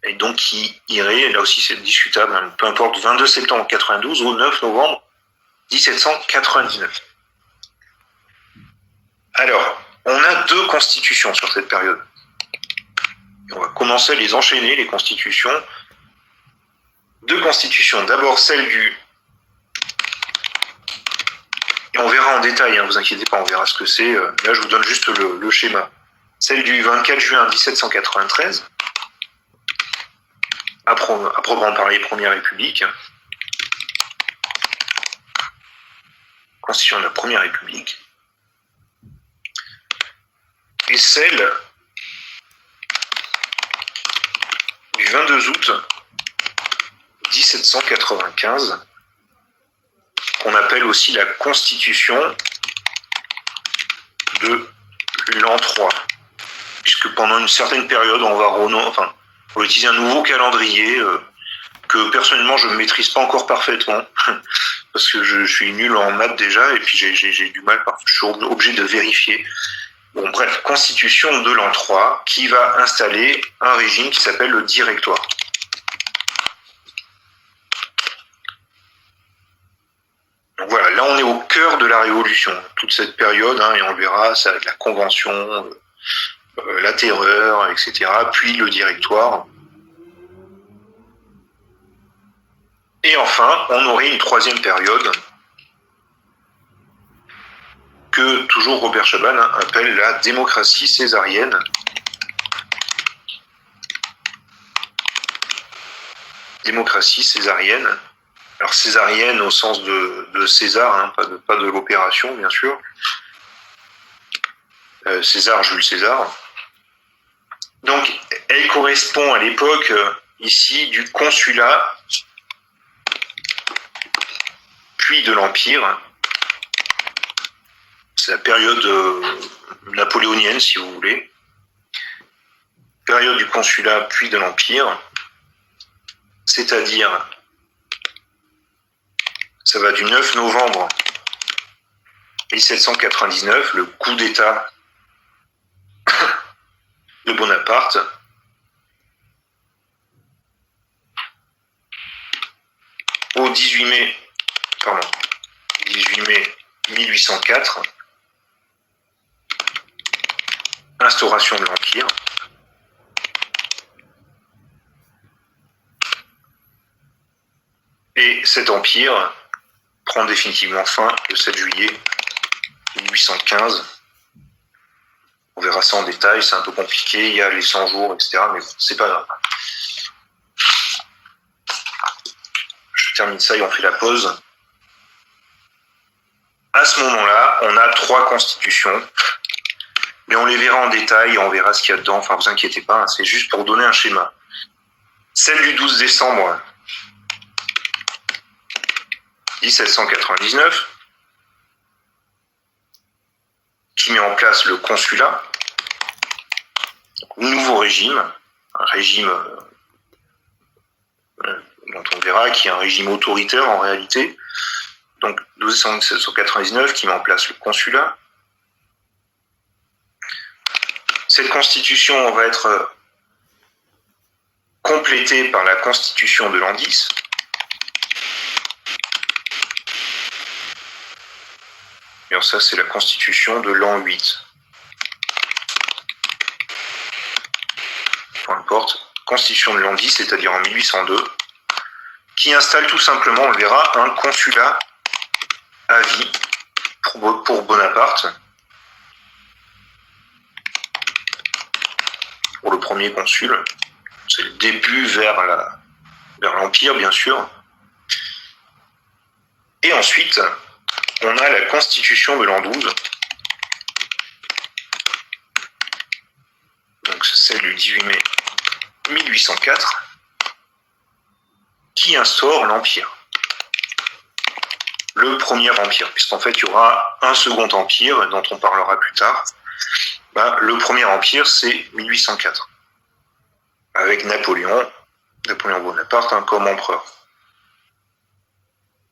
et donc qui irait, là aussi c'est discutable, hein, peu importe, 22 septembre 92 au 9 novembre 1799. Alors, on a deux constitutions sur cette période. Et on va commencer à les enchaîner, les constitutions. Deux constitutions. D'abord celle du... Et on verra en détail, hein, vous inquiétez pas, on verra ce que c'est. Là, je vous donne juste le schéma. Celle du 24 juin 1793, à proprement parler, Première République. constitution de la Première République, et celle du 22 août 1795, qu'on appelle aussi la Constitution de l'an 3, puisque pendant une certaine période, on va utiliser un nouveau calendrier que personnellement je ne maîtrise pas encore parfaitement, parce que je suis nul en maths déjà, et puis j'ai du mal, je suis obligé de vérifier. Bon, bref, Constitution de l'an 3, qui va installer un régime qui s'appelle le Directoire. Donc voilà, là on est au cœur de la Révolution, toute cette période, et on le verra, ça avec la Convention, la Terreur, etc., puis le Directoire. Et enfin, on aurait une troisième période que toujours Robert Schaban appelle la démocratie césarienne. Démocratie césarienne. Alors césarienne au sens de César, pas de l'opération, bien sûr. César, Jules César. Donc, elle correspond à l'époque, ici, du consulat, puis de l'Empire. C'est la période napoléonienne, si vous voulez. Période du consulat, puis de l'Empire. C'est-à-dire, ça va du 9 novembre 1799, le coup d'État de Bonaparte, au 18 mai 1804, instauration de l'Empire. Et cet empire prend définitivement fin le 7 juillet 1815. On verra ça en détail, c'est un peu compliqué, il y a les 100 jours, etc. Mais bon, c'est pas grave. Je termine ça et on fait la pause. À ce moment-là, on a 3 constitutions, mais on les verra en détail, on verra ce qu'il y a dedans, enfin vous inquiétez pas, c'est juste pour donner un schéma. Celle du 12 décembre 1799, qui met en place le consulat, nouveau régime, un régime dont on verra qui est un régime autoritaire en réalité, donc 12 décembre 1799 qui met en place le consulat. Cette constitution va être complétée par la constitution de l'an 10, et alors ça c'est la constitution de l'an 8. Peu importe, constitution de l'an 10, c'est-à-dire en 1802, qui installe tout simplement, on le verra, un consulat à vie pour Bonaparte, pour le premier consul. C'est le début vers l'Empire, bien sûr. Et ensuite, on a la constitution de l'an 12, donc c'est celle du 18 mai 1804, qui instaure l'Empire. Le premier empire, puisqu'en fait il y aura un second empire, dont on parlera plus tard. Le premier empire, c'est 1804, avec Napoléon Bonaparte comme empereur.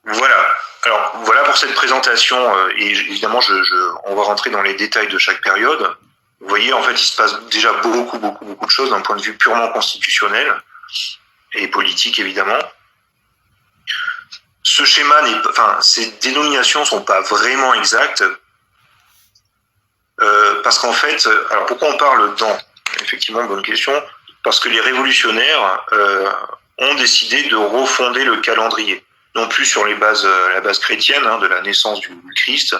Voilà. Alors voilà pour cette présentation, et évidemment on va rentrer dans les détails de chaque période. Vous voyez, en fait, il se passe déjà beaucoup de choses d'un point de vue purement constitutionnel et politique, évidemment. Ce schéma ces dénominations sont pas vraiment exactes, parce qu'en fait, alors pourquoi on parle d'an ? Effectivement, bonne question. Parce que les révolutionnaires ont décidé de refonder le calendrier, non plus sur la base chrétienne, de la naissance du Christ,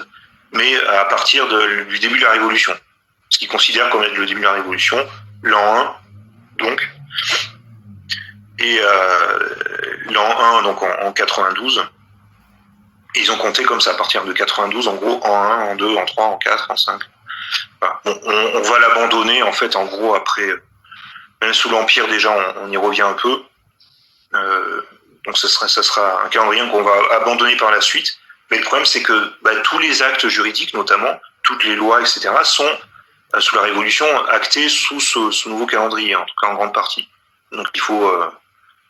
mais à partir du début de la Révolution. Ce qu'ils considèrent comme être le début de la Révolution, l'an 1, donc, et l'an 1, donc en 92. Et ils ont compté comme ça à partir de 92, en gros, en 1, en 2, en 3, en 4, en 5. Voilà. On va l'abandonner, en fait, en gros, après, même sous l'Empire, déjà, on y revient un peu. Donc ça sera un calendrier qu'on va abandonner par la suite. Mais le problème, c'est que tous les actes juridiques, notamment, toutes les lois, etc., sont, sous la Révolution, actés sous ce nouveau calendrier, en tout cas en grande partie. Donc il faut...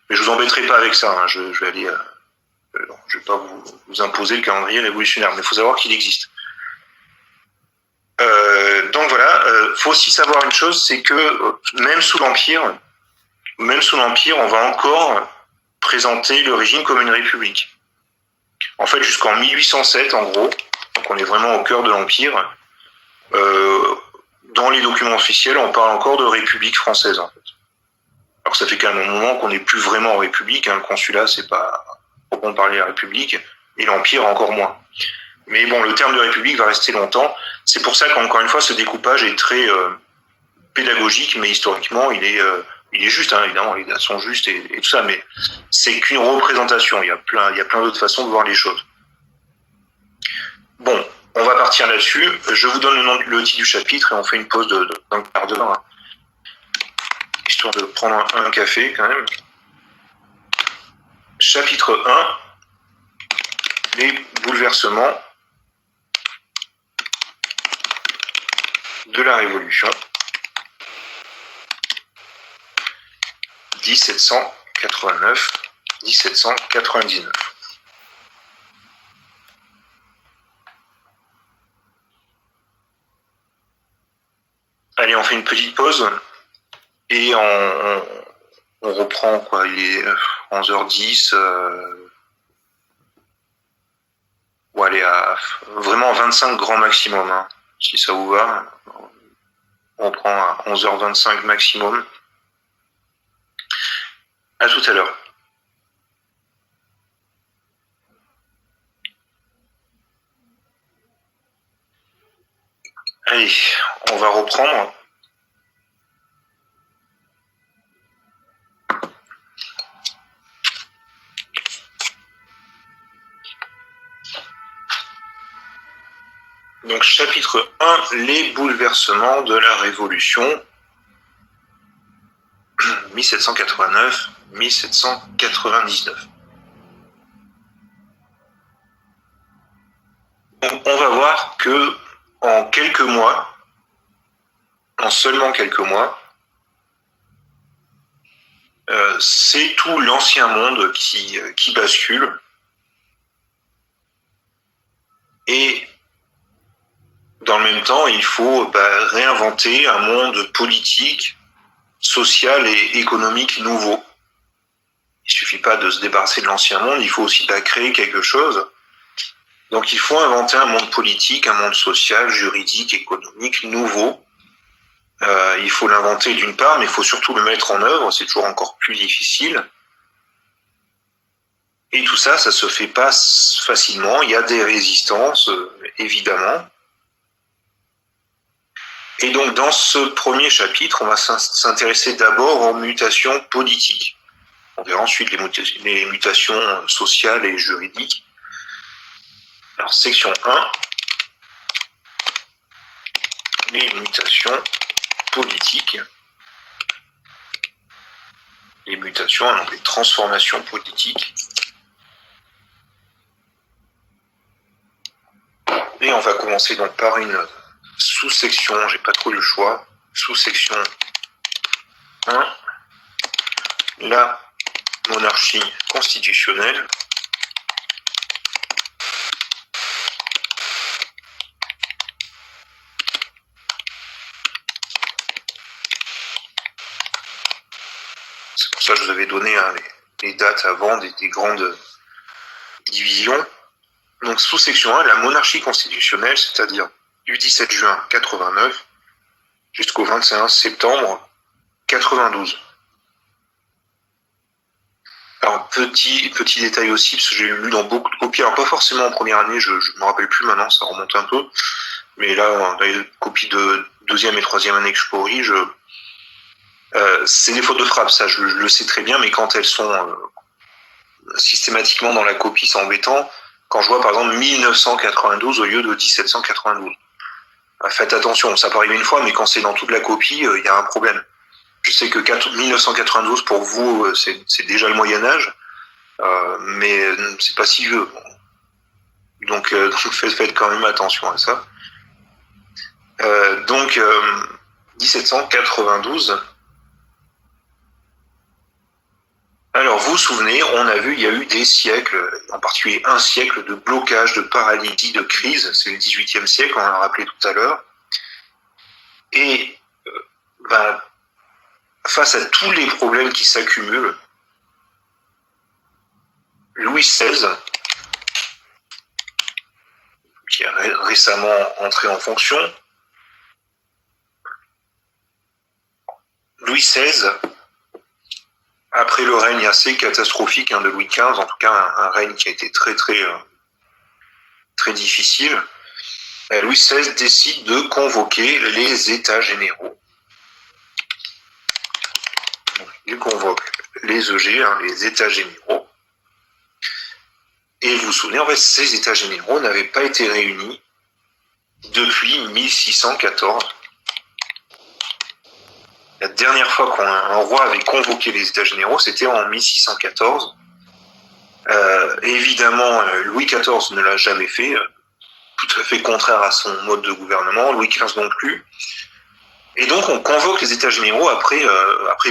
mais je vous embêterai pas avec ça, hein. Je vais aller... je vais pas vous imposer le calendrier révolutionnaire, mais il faut savoir qu'il existe. Donc voilà, faut aussi savoir une chose, c'est que même sous l'Empire, on va encore présenter le régime comme une république. En fait, jusqu'en 1807, en gros, donc on est vraiment au cœur de l'Empire, dans les documents officiels, on parle encore de République française, en fait. Alors ça fait quand même un moment qu'on n'est plus vraiment en République, hein. Le consulat, c'est pas proprement parler la République, et l'Empire encore moins. Mais bon, le terme de République va rester longtemps. C'est pour ça qu'encore une fois, ce découpage est très pédagogique, mais historiquement, il est juste, hein, évidemment, les dates sont justes et tout ça, mais c'est qu'une représentation. Il y a plein d'autres façons de voir les choses. Bon, on va partir là-dessus. Je vous donne le titre du chapitre et on fait une pause d'un quart d'heure, hein, histoire de prendre un café quand même. Chapitre 1, les bouleversements de la Révolution. 1789-1799. Allez, on fait une petite pause et on reprend, quoi. Il est 11h10. Ou aller à vraiment 25 grand maximum, hein, si ça vous va. On prend à 11h25 maximum. À tout à l'heure. Allez, on va reprendre. Donc chapitre 1, les bouleversements de la Révolution, 1789-1799. On va voir que en quelques mois, en seulement quelques mois, c'est tout l'ancien monde qui bascule. Et dans le même temps, il faut réinventer un monde politique, social et économique nouveau. Il suffit pas de se débarrasser de l'ancien monde, il faut aussi créer quelque chose. Donc il faut inventer un monde politique, un monde social, juridique, économique nouveau. Il faut l'inventer d'une part, mais il faut surtout le mettre en œuvre, c'est toujours encore plus difficile. Et tout ça, ça se fait pas facilement, il y a des résistances, évidemment. Et donc dans ce premier chapitre, on va s'intéresser d'abord aux mutations politiques. On verra ensuite les mutations sociales et juridiques. Alors section 1, les mutations politiques. Les mutations, donc les transformations politiques. Et on va commencer donc par une sous-section, j'ai pas trop le choix. Sous-section 1, la monarchie constitutionnelle. C'est pour ça que je vous avais donné les dates avant des grandes divisions. Donc sous-section 1, la monarchie constitutionnelle, c'est-à-dire du 17 juin 89 jusqu'au 21 septembre 92. Alors petit détail aussi, parce que j'ai lu dans beaucoup de copies, alors pas forcément en première année, je me rappelle plus maintenant, ça remonte un peu, mais là, dans les copies de deuxième et troisième année que je corrige, c'est des fautes de frappe, ça je le sais très bien, mais quand elles sont systématiquement dans la copie, c'est embêtant. quand je vois par exemple 1992 au lieu de 1792. Faites attention, ça peut arriver une fois, mais quand c'est dans toute la copie, il y a un problème. Je sais que 1992 pour vous, c'est déjà le Moyen-Âge, mais c'est pas si vieux. Donc faites quand même attention à ça. Donc 1792. Alors vous vous souvenez, on a vu, il y a eu des siècles, en particulier un siècle de blocage, de paralysie, de crise. C'est le XVIIIe siècle, on l'a rappelé tout à l'heure. Et face à tous les problèmes qui s'accumulent, Louis XVI, qui est récemment entré en fonction, Louis XVI, après le règne assez catastrophique de Louis XV, en tout cas un règne qui a été très difficile, Louis XVI décide de convoquer les États généraux. Il convoque les EG, les États généraux. Et vous vous souvenez, en fait, ces États généraux n'avaient pas été réunis depuis 1614. La dernière fois qu'un roi avait convoqué les États généraux, c'était en 1614. Évidemment, Louis XIV ne l'a jamais fait, tout à fait contraire à son mode de gouvernement, Louis XV non plus. Et donc on convoque les États généraux après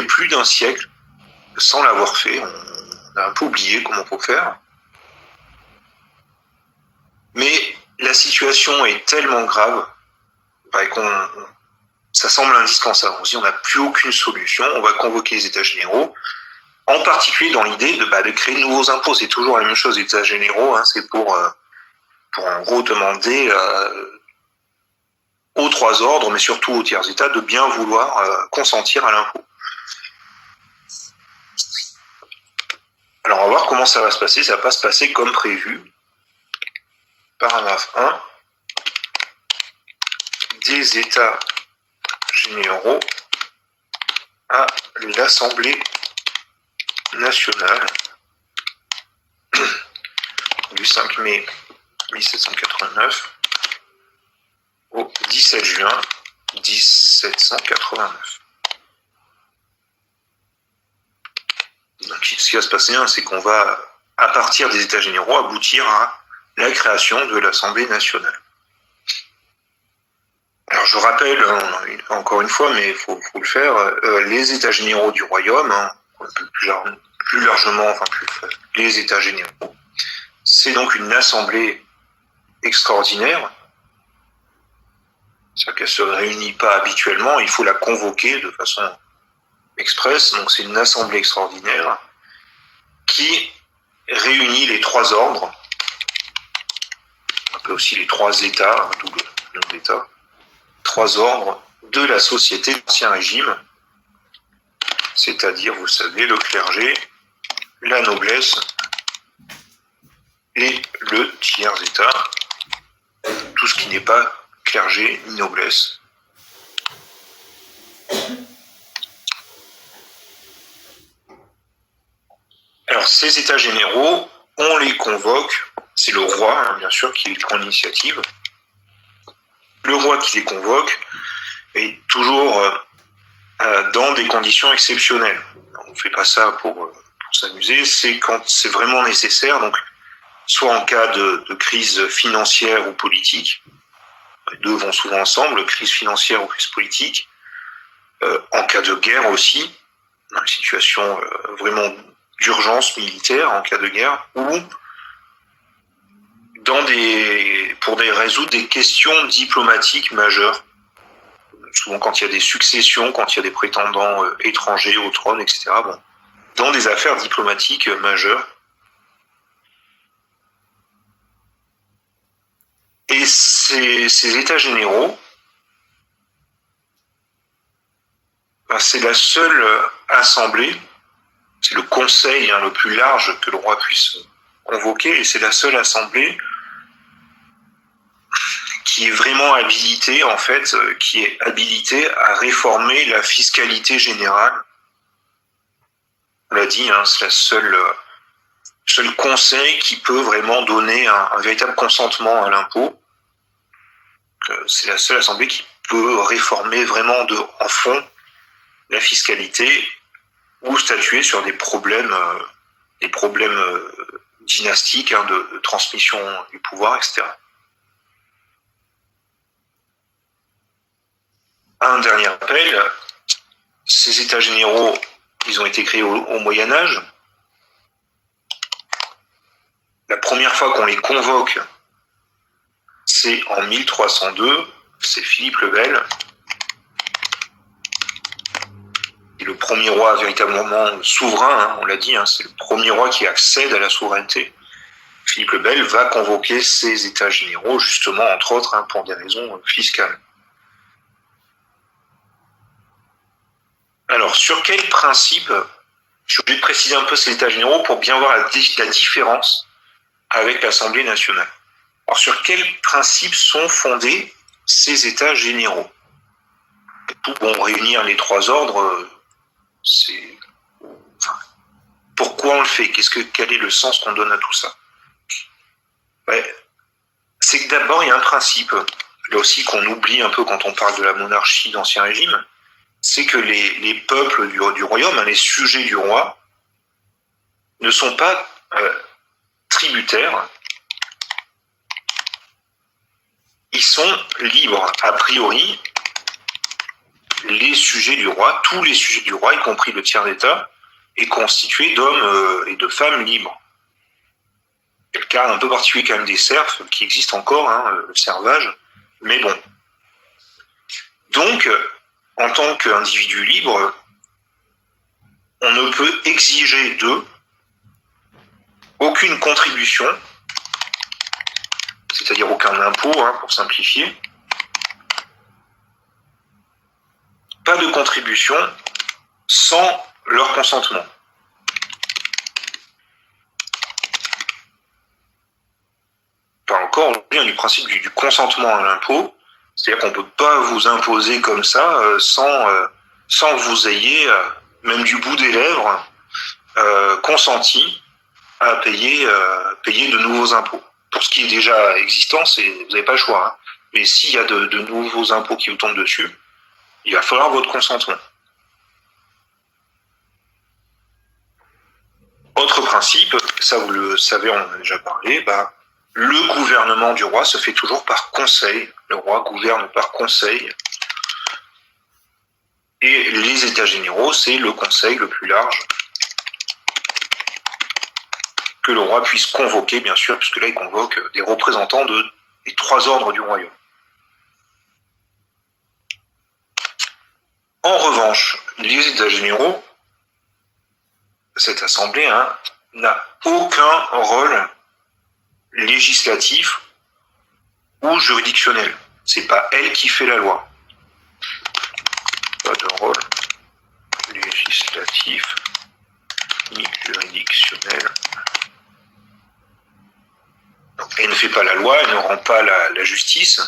plus d'un siècle, sans l'avoir fait. On a un peu oublié comment faut faire. Mais la situation est tellement grave ça semble indispensable. On se dit on n'a plus aucune solution, on va convoquer les États généraux, en particulier dans l'idée de créer de nouveaux impôts. C'est toujours la même chose, les États généraux, c'est pour en gros demander aux trois ordres, mais surtout aux tiers États, de bien vouloir consentir à l'impôt. Alors on va voir comment ça va se passer. Ça va pas se passer comme prévu. Paragraphe 1. Des États généraux à l'Assemblée nationale du 5 mai 1789 au 17 juin 1789. Donc ce qui va se passer, c'est qu'on va, à partir des États généraux, aboutir à la création de l'Assemblée nationale. Alors je rappelle, encore une fois, mais il faut le faire, les États généraux du Royaume, plus largement, les États généraux, c'est donc une assemblée extraordinaire, c'est-à-dire qu'elle ne se réunit pas habituellement, il faut la convoquer de façon express, donc c'est une assemblée extraordinaire qui réunit les trois ordres, un peu aussi les trois États, d'où le nom d'État, trois ordres de la société d'Ancien Régime, c'est-à-dire, vous savez, le clergé, la noblesse et le tiers-État, tout ce qui n'est pas clergé ni noblesse. Alors, ces États généraux, on les convoque, c'est le roi, bien sûr, qui prend l'initiative. Le roi qui les convoque est toujours dans des conditions exceptionnelles. On ne fait pas ça pour s'amuser, c'est quand c'est vraiment nécessaire, donc soit en cas de crise financière ou politique, les deux vont souvent ensemble, crise financière ou crise politique, en cas de guerre aussi, dans une situation vraiment d'urgence militaire en cas de guerre, ou pour résoudre des questions diplomatiques majeures. Souvent quand il y a des successions, quand il y a des prétendants étrangers au trône, etc. Dans des affaires diplomatiques majeures. Et ces États généraux, c'est la seule assemblée, c'est le conseil le plus large que le roi puisse convoquer, et c'est la seule assemblée qui est vraiment habilitée, qui est habilitée à réformer la fiscalité générale. On l'a dit, c'est la seule seul conseil qui peut vraiment donner un véritable consentement à l'impôt. C'est la seule assemblée qui peut réformer vraiment en fond la fiscalité ou statuer sur des problèmes dynastiques, de transmission du pouvoir, etc. Un dernier rappel, ces états généraux, ils ont été créés au Moyen-Âge. La première fois qu'on les convoque, c'est en 1302, c'est Philippe le Bel, qui est le premier roi véritablement souverain, on l'a dit, c'est le premier roi qui accède à la souveraineté. Philippe le Bel va convoquer ces états généraux, justement, entre autres, pour des raisons fiscales. Alors, sur quel principe, je suis obligé de préciser un peu ces états généraux pour bien voir la différence avec l'Assemblée nationale. Alors, sur quels principes sont fondés ces états généraux? Pour réunir les trois ordres, pourquoi on le fait? Quel est le sens qu'on donne à tout ça? C'est que d'abord, il y a un principe, là aussi qu'on oublie un peu quand on parle de la monarchie d'Ancien Régime, c'est que les peuples du royaume, les sujets du roi, ne sont pas tributaires. Ils sont libres. A priori, les sujets du roi, tous les sujets du roi, y compris le tiers d'État, est constitué d'hommes et de femmes libres. Il y a le cas un peu particulier quand même des serfs, qui existent encore, le servage, mais bon. Donc, en tant qu'individu libre, on ne peut exiger d'eux aucune contribution, c'est-à-dire aucun impôt, pour simplifier, pas de contribution sans leur consentement. Pas encore, aujourd'hui, du principe du consentement à l'impôt, c'est-à-dire qu'on ne peut pas vous imposer comme ça sans que vous ayez, même du bout des lèvres, consenti à payer de nouveaux impôts. Pour ce qui est déjà existant, vous n'avez pas le choix. Mais s'il y a de nouveaux impôts qui vous tombent dessus, il va falloir votre consentement. Autre principe, ça vous le savez, on en a déjà parlé, le gouvernement du roi se fait toujours par conseil. Le roi gouverne par conseil. Et les états généraux, c'est le conseil le plus large que le roi puisse convoquer, bien sûr, puisque là, il convoque des représentants des trois ordres du royaume. En revanche, les états généraux, cette assemblée, n'a aucun rôle législatif ou juridictionnel. C'est pas elle qui fait la loi. Pas de rôle législatif ni juridictionnel. Donc, elle ne fait pas la loi, elle ne rend pas la justice.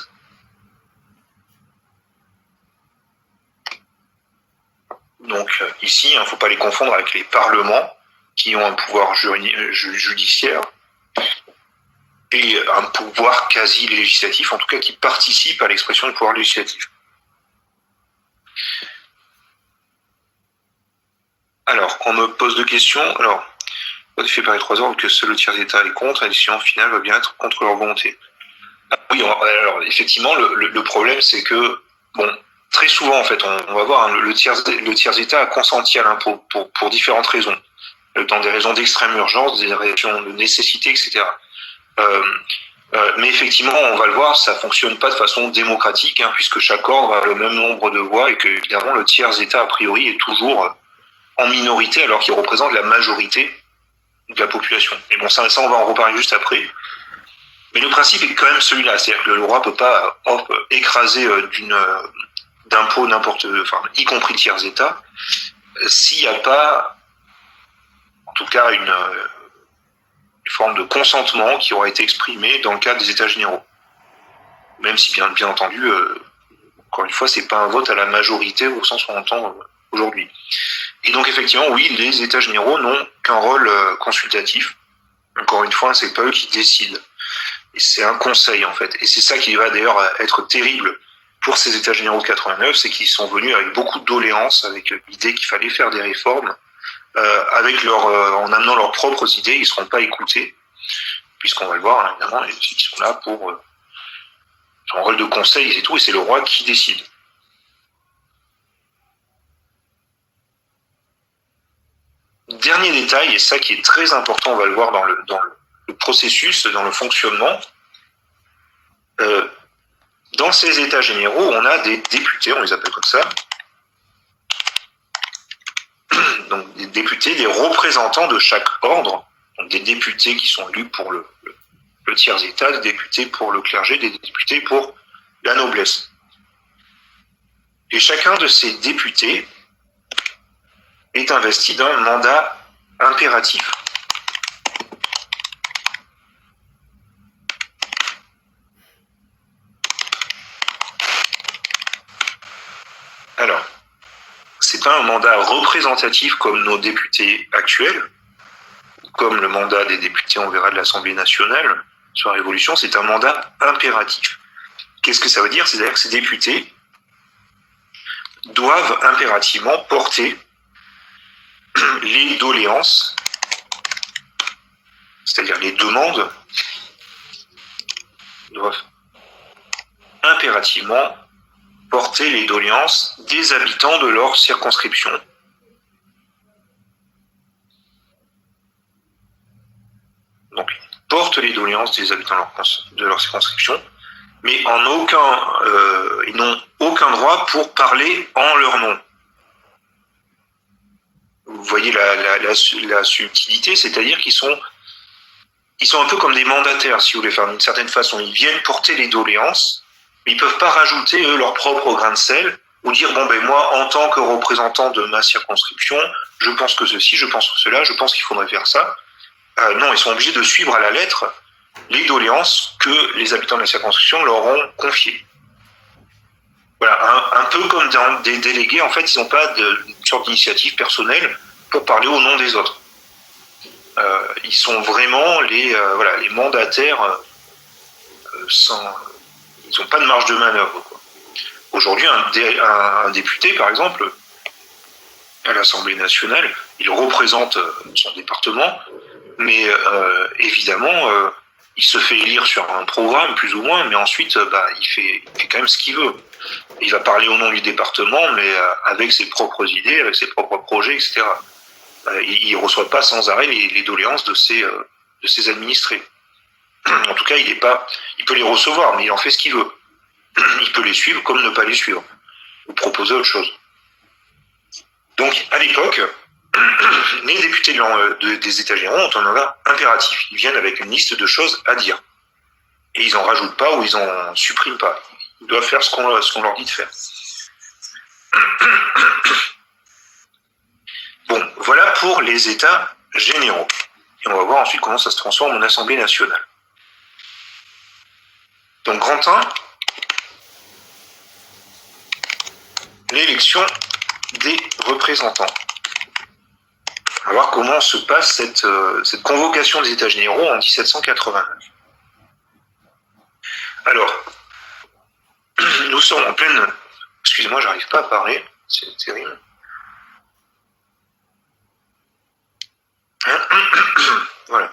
Donc ici, il ne faut pas les confondre avec les parlements qui ont un pouvoir judiciaire et un pouvoir quasi législatif, en tout cas qui participe à l'expression du pouvoir législatif. Alors, on me pose deux questions. Alors, fait par les trois ordres que seul le tiers d'État est contre, et la décision finale va bien être contre leur volonté. Oui, alors effectivement, le problème, c'est que, très souvent, en fait, on va voir, le tiers d'État a consenti à l'impôt pour différentes raisons, dans des raisons d'extrême urgence, des raisons de nécessité, etc. Mais effectivement, on va le voir, ça fonctionne pas de façon démocratique, puisque chaque ordre a le même nombre de voix et que, évidemment, le tiers d'État, a priori, est toujours en minorité alors qu'il représente la majorité de la population. Et bon, ça on va en reparler juste après. Mais le principe est quand même celui-là, c'est-à-dire que le roi peut pas écraser d'impôts y compris le tiers état, s'il n'y a pas, en tout cas, une forme de consentement qui aura été exprimé dans le cadre des états généraux. Même si bien entendu, encore une fois, c'est pas un vote à la majorité au sens où on entend aujourd'hui. Et donc effectivement, oui, les états généraux n'ont qu'un rôle consultatif. Encore une fois, c'est pas eux qui décident. Et c'est un conseil, en fait. Et c'est ça qui va d'ailleurs être terrible pour ces États généraux de 89, c'est qu'ils sont venus avec beaucoup de doléances, avec l'idée qu'il fallait faire des réformes, en amenant leurs propres idées, ils ne seront pas écoutés, puisqu'on va le voir, hein, évidemment, ils sont là pour un rôle de conseil et tout, et c'est le roi qui décide. Dernier détail, et ça qui est très important, on va le voir dans le processus, dans le fonctionnement. Dans ces États généraux, on a des députés, on les appelle comme ça. Donc des députés, des représentants de chaque ordre, donc des députés qui sont élus pour le tiers-État, des députés pour le clergé, des députés pour la noblesse. Et chacun de ces députés est investi d'un mandat impératif. Alors, c'est pas un mandat représentatif comme nos députés actuels, comme le mandat des députés, on verra, de l'Assemblée nationale sur la Révolution, c'est un mandat impératif. Qu'est-ce que ça veut dire? C'est-à-dire que ces députés doivent impérativement porter les doléances, c'est-à-dire les demandes, doivent impérativement porter les doléances des habitants de leur circonscription. Donc, ils portent les doléances des habitants de leur circonscription, mais ils n'ont aucun droit pour parler en leur nom. Vous voyez la subtilité, c'est-à-dire qu'ils sont un peu comme des mandataires, si vous voulez faire d'une certaine façon. Ils viennent porter les doléances, mais ils ne peuvent pas rajouter, eux, leur propre grain de sel, ou dire, bon, ben moi, en tant que représentant de ma circonscription, je pense que ceci, je pense que cela, je pense qu'il faudrait faire ça. Non, ils sont obligés de suivre à la lettre les doléances que les habitants de la circonscription leur ont confiées. Voilà, un peu comme dans des délégués, en fait, ils n'ont pas une sorte d'initiative personnelle pour parler au nom des autres. Ils sont vraiment les mandataires ils n'ont pas de marge de manœuvre, quoi. Aujourd'hui, un député, par exemple, à l'Assemblée nationale, il représente son département, mais évidemment, il se fait élire sur un programme, plus ou moins, mais ensuite, il fait quand même ce qu'il veut. Il va parler au nom du département, mais avec ses propres idées, avec ses propres projets, etc. Il ne reçoit pas sans arrêt les doléances de ses administrés. En tout cas, il peut les recevoir, mais il en fait ce qu'il veut. Il peut les suivre comme ne pas les suivre, ou proposer autre chose. Donc, à l'époque, les députés des États généraux ont un mandat impératif. Ils viennent avec une liste de choses à dire. Et ils n'en rajoutent pas ou ils n'en suppriment pas. Ils doivent faire ce qu'on leur dit de faire. Bon, voilà pour les États généraux. Et on va voir ensuite comment ça se transforme en Assemblée nationale. Donc, grand 1, l'élection des représentants. On va voir comment se passe cette convocation des États généraux en 1789. Alors, nous sommes en pleine... Excusez-moi, j'arrive pas à parler, c'est terrible. Voilà.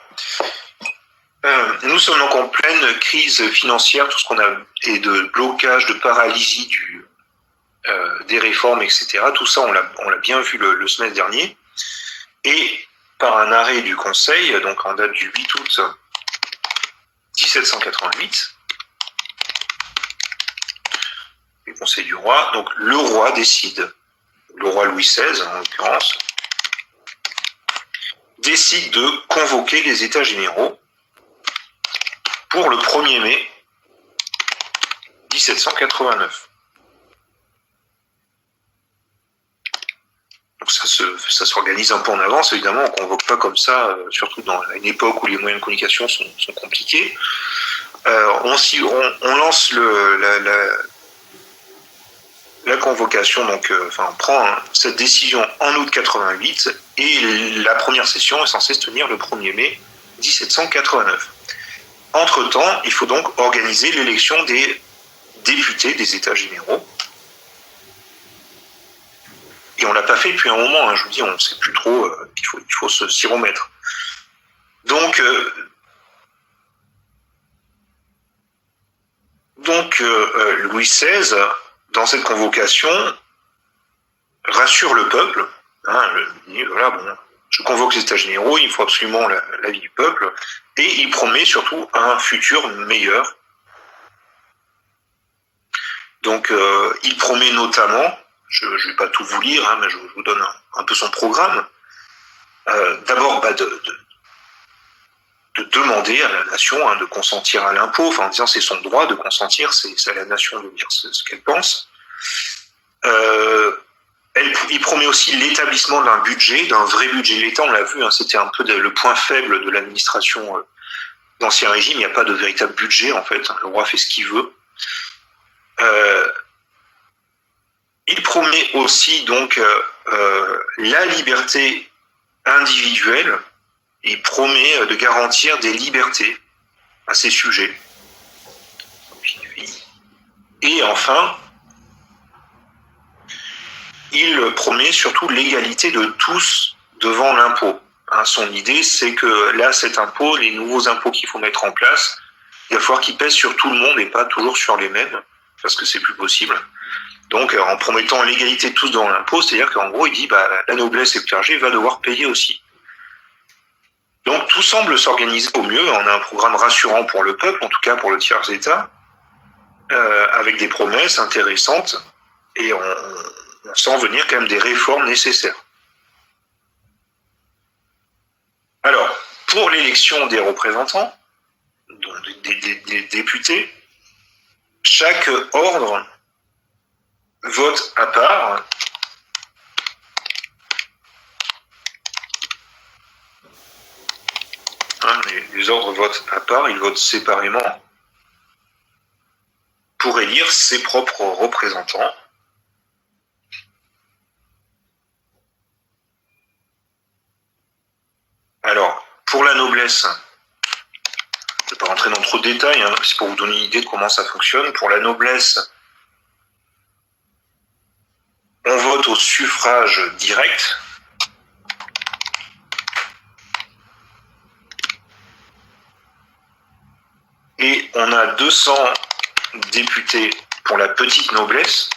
Nous sommes donc en pleine crise financière, tout ce qu'on a, et de blocage, de paralysie des réformes, etc. Tout ça, on l'a bien vu le semestre dernier. Et par un arrêt du Conseil, donc en date du 8 août 1788, le Conseil du roi, donc le roi décide, le roi Louis XVI en l'occurrence, décide de convoquer les États généraux pour le 1er mai 1789. Donc ça s'organise un peu en avance, évidemment, on ne convoque pas comme ça, surtout dans une époque où les moyens de communication sont compliqués. On lance la convocation, donc on prend cette décision en août 88, et la première session est censée se tenir le 1er mai 1789. Entre-temps, il faut donc organiser l'élection des députés des États généraux. Et on ne l'a pas fait depuis un moment, je vous dis, on ne sait plus trop, il faut s'y remettre. Donc Louis XVI, dans cette convocation, rassure le peuple. Voilà, bon, je convoque les États généraux, il faut absolument l'avis du peuple, et il promet surtout un futur meilleur. Donc il promet notamment, je ne vais pas tout vous lire, mais je vous donne un peu son programme, d'abord de demander à la nation de consentir à l'impôt, en disant c'est son droit de consentir, c'est à la nation de dire ce qu'elle pense. Il promet aussi l'établissement d'un budget, d'un vrai budget de l'État. On l'a vu, c'était un peu le point faible de l'administration d'Ancien Régime. Il n'y a pas de véritable budget, en fait. Le roi fait ce qu'il veut. Il promet aussi donc la liberté individuelle. Il promet de garantir des libertés à ces sujets. Et enfin, il promet surtout l'égalité de tous devant l'impôt. Son idée, c'est que là, cet impôt, les nouveaux impôts qu'il faut mettre en place, il va falloir qu'ils pèsent sur tout le monde et pas toujours sur les mêmes, parce que c'est plus possible. Donc, en promettant l'égalité de tous devant l'impôt, c'est-à-dire qu'en gros, il dit la noblesse et le clergé va devoir payer aussi. Donc, tout semble s'organiser au mieux. On a un programme rassurant pour le peuple, en tout cas pour le tiers-État, avec des promesses intéressantes, et on sent venir quand même des réformes nécessaires. Alors, pour l'élection des représentants, donc des députés, chaque ordre vote à part. Les ordres votent à part, ils votent séparément pour élire ses propres représentants. Alors, pour la noblesse, je ne vais pas rentrer dans trop de détails, c'est pour vous donner une idée de comment ça fonctionne. Pour la noblesse, on vote au suffrage direct. Et on a 200 députés pour la petite noblesse,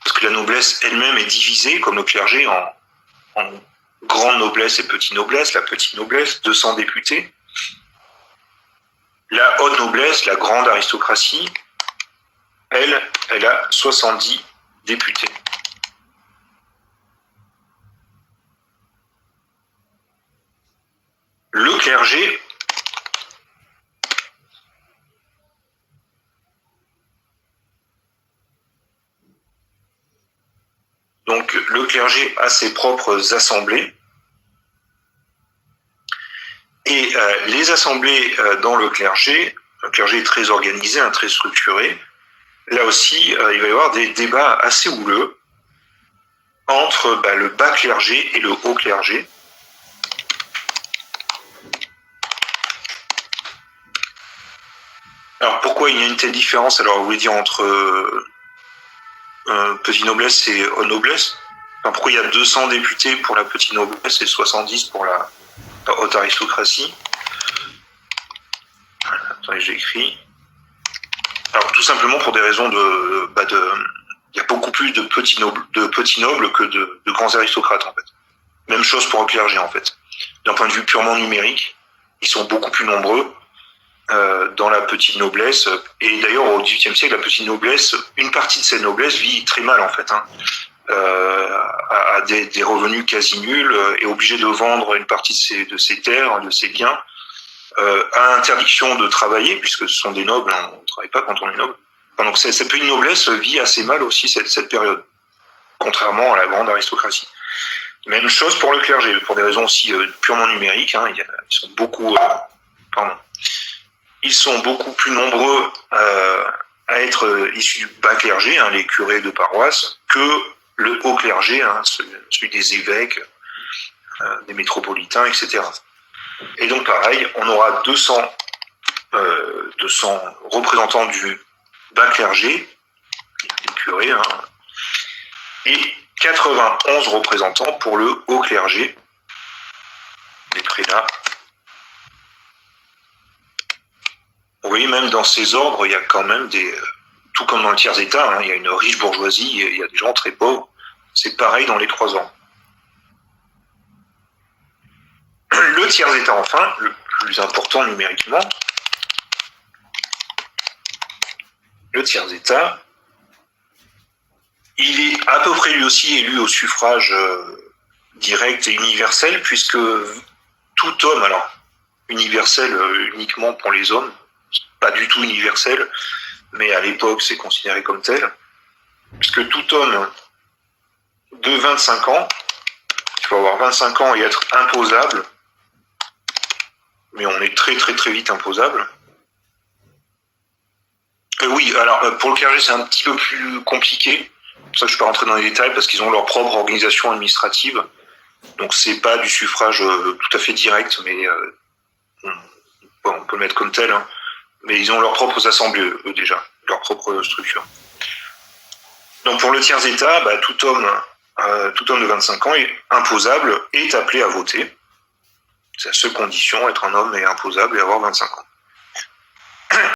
parce que la noblesse elle-même est divisée, comme le clergé, en grande noblesse et petite noblesse. La petite noblesse, 200 députés. La haute noblesse, la grande aristocratie, elle a 70 députés. Le clergé, donc le clergé a ses propres assemblées, et les assemblées dans le clergé est très organisé, très structuré. Là aussi, il va y avoir des débats assez houleux entre le bas clergé et le haut clergé. Alors pourquoi il y a une telle différence? Alors vous voulez dire entre petite noblesse et haute noblesse? Pourquoi il y a 200 députés pour la petite noblesse et 70 pour la haute aristocratie? Attendez, j'ai écrit. Alors tout simplement pour des raisons il y a beaucoup plus de petits nobles que de grands aristocrates en fait. Même chose pour le clergé en fait. D'un point de vue purement numérique, ils sont beaucoup plus nombreux dans la petite noblesse. Et d'ailleurs au XVIIIe siècle, la petite noblesse, une partie de cette noblesse vit très mal en fait. A des revenus quasi nuls, est obligé de vendre une partie de ses terres, de ses biens, a interdiction de travailler, puisque ce sont des nobles, on ne travaille pas quand on est noble. Donc cette petite noblesse vit assez mal aussi cette période, contrairement à la grande aristocratie. Même chose pour le clergé, pour des raisons aussi purement numériques, ils sont beaucoup plus nombreux à être issus du bas clergé, les curés de paroisse, que le haut clergé, celui des évêques, des métropolitains, etc. Et donc pareil, on aura 200 représentants du bas clergé, du curé, hein, et 91 représentants pour le haut clergé, les prélats. Vous voyez, même dans ces ordres, il y a quand même tout comme dans le tiers-état, hein, il y a une riche bourgeoisie, il y a des gens très pauvres. C'est pareil dans les 3 ordres. Le tiers-état, enfin, le plus important numériquement, le tiers-état, il est à peu près lui aussi élu au suffrage direct et universel, puisque tout homme, alors universel uniquement pour les hommes, pas du tout universel, mais à l'époque c'est considéré comme tel, puisque tout homme de 25 ans, il faut avoir 25 ans et être imposable, mais on est très très très vite imposable. Oui, alors pour le clergé c'est un petit peu plus compliqué, c'est pour ça que je ne peux pas rentrer dans les détails, parce qu'ils ont leur propre organisation administrative, donc c'est pas du suffrage tout à fait direct, mais on peut le mettre comme tel, hein. Mais ils ont leurs propres assemblées, eux déjà, leur propre structure. Donc pour le tiers-état, bah, tout homme de 25 ans est imposable et est appelé à voter. C'est la seule condition, être un homme et imposable et avoir 25 ans.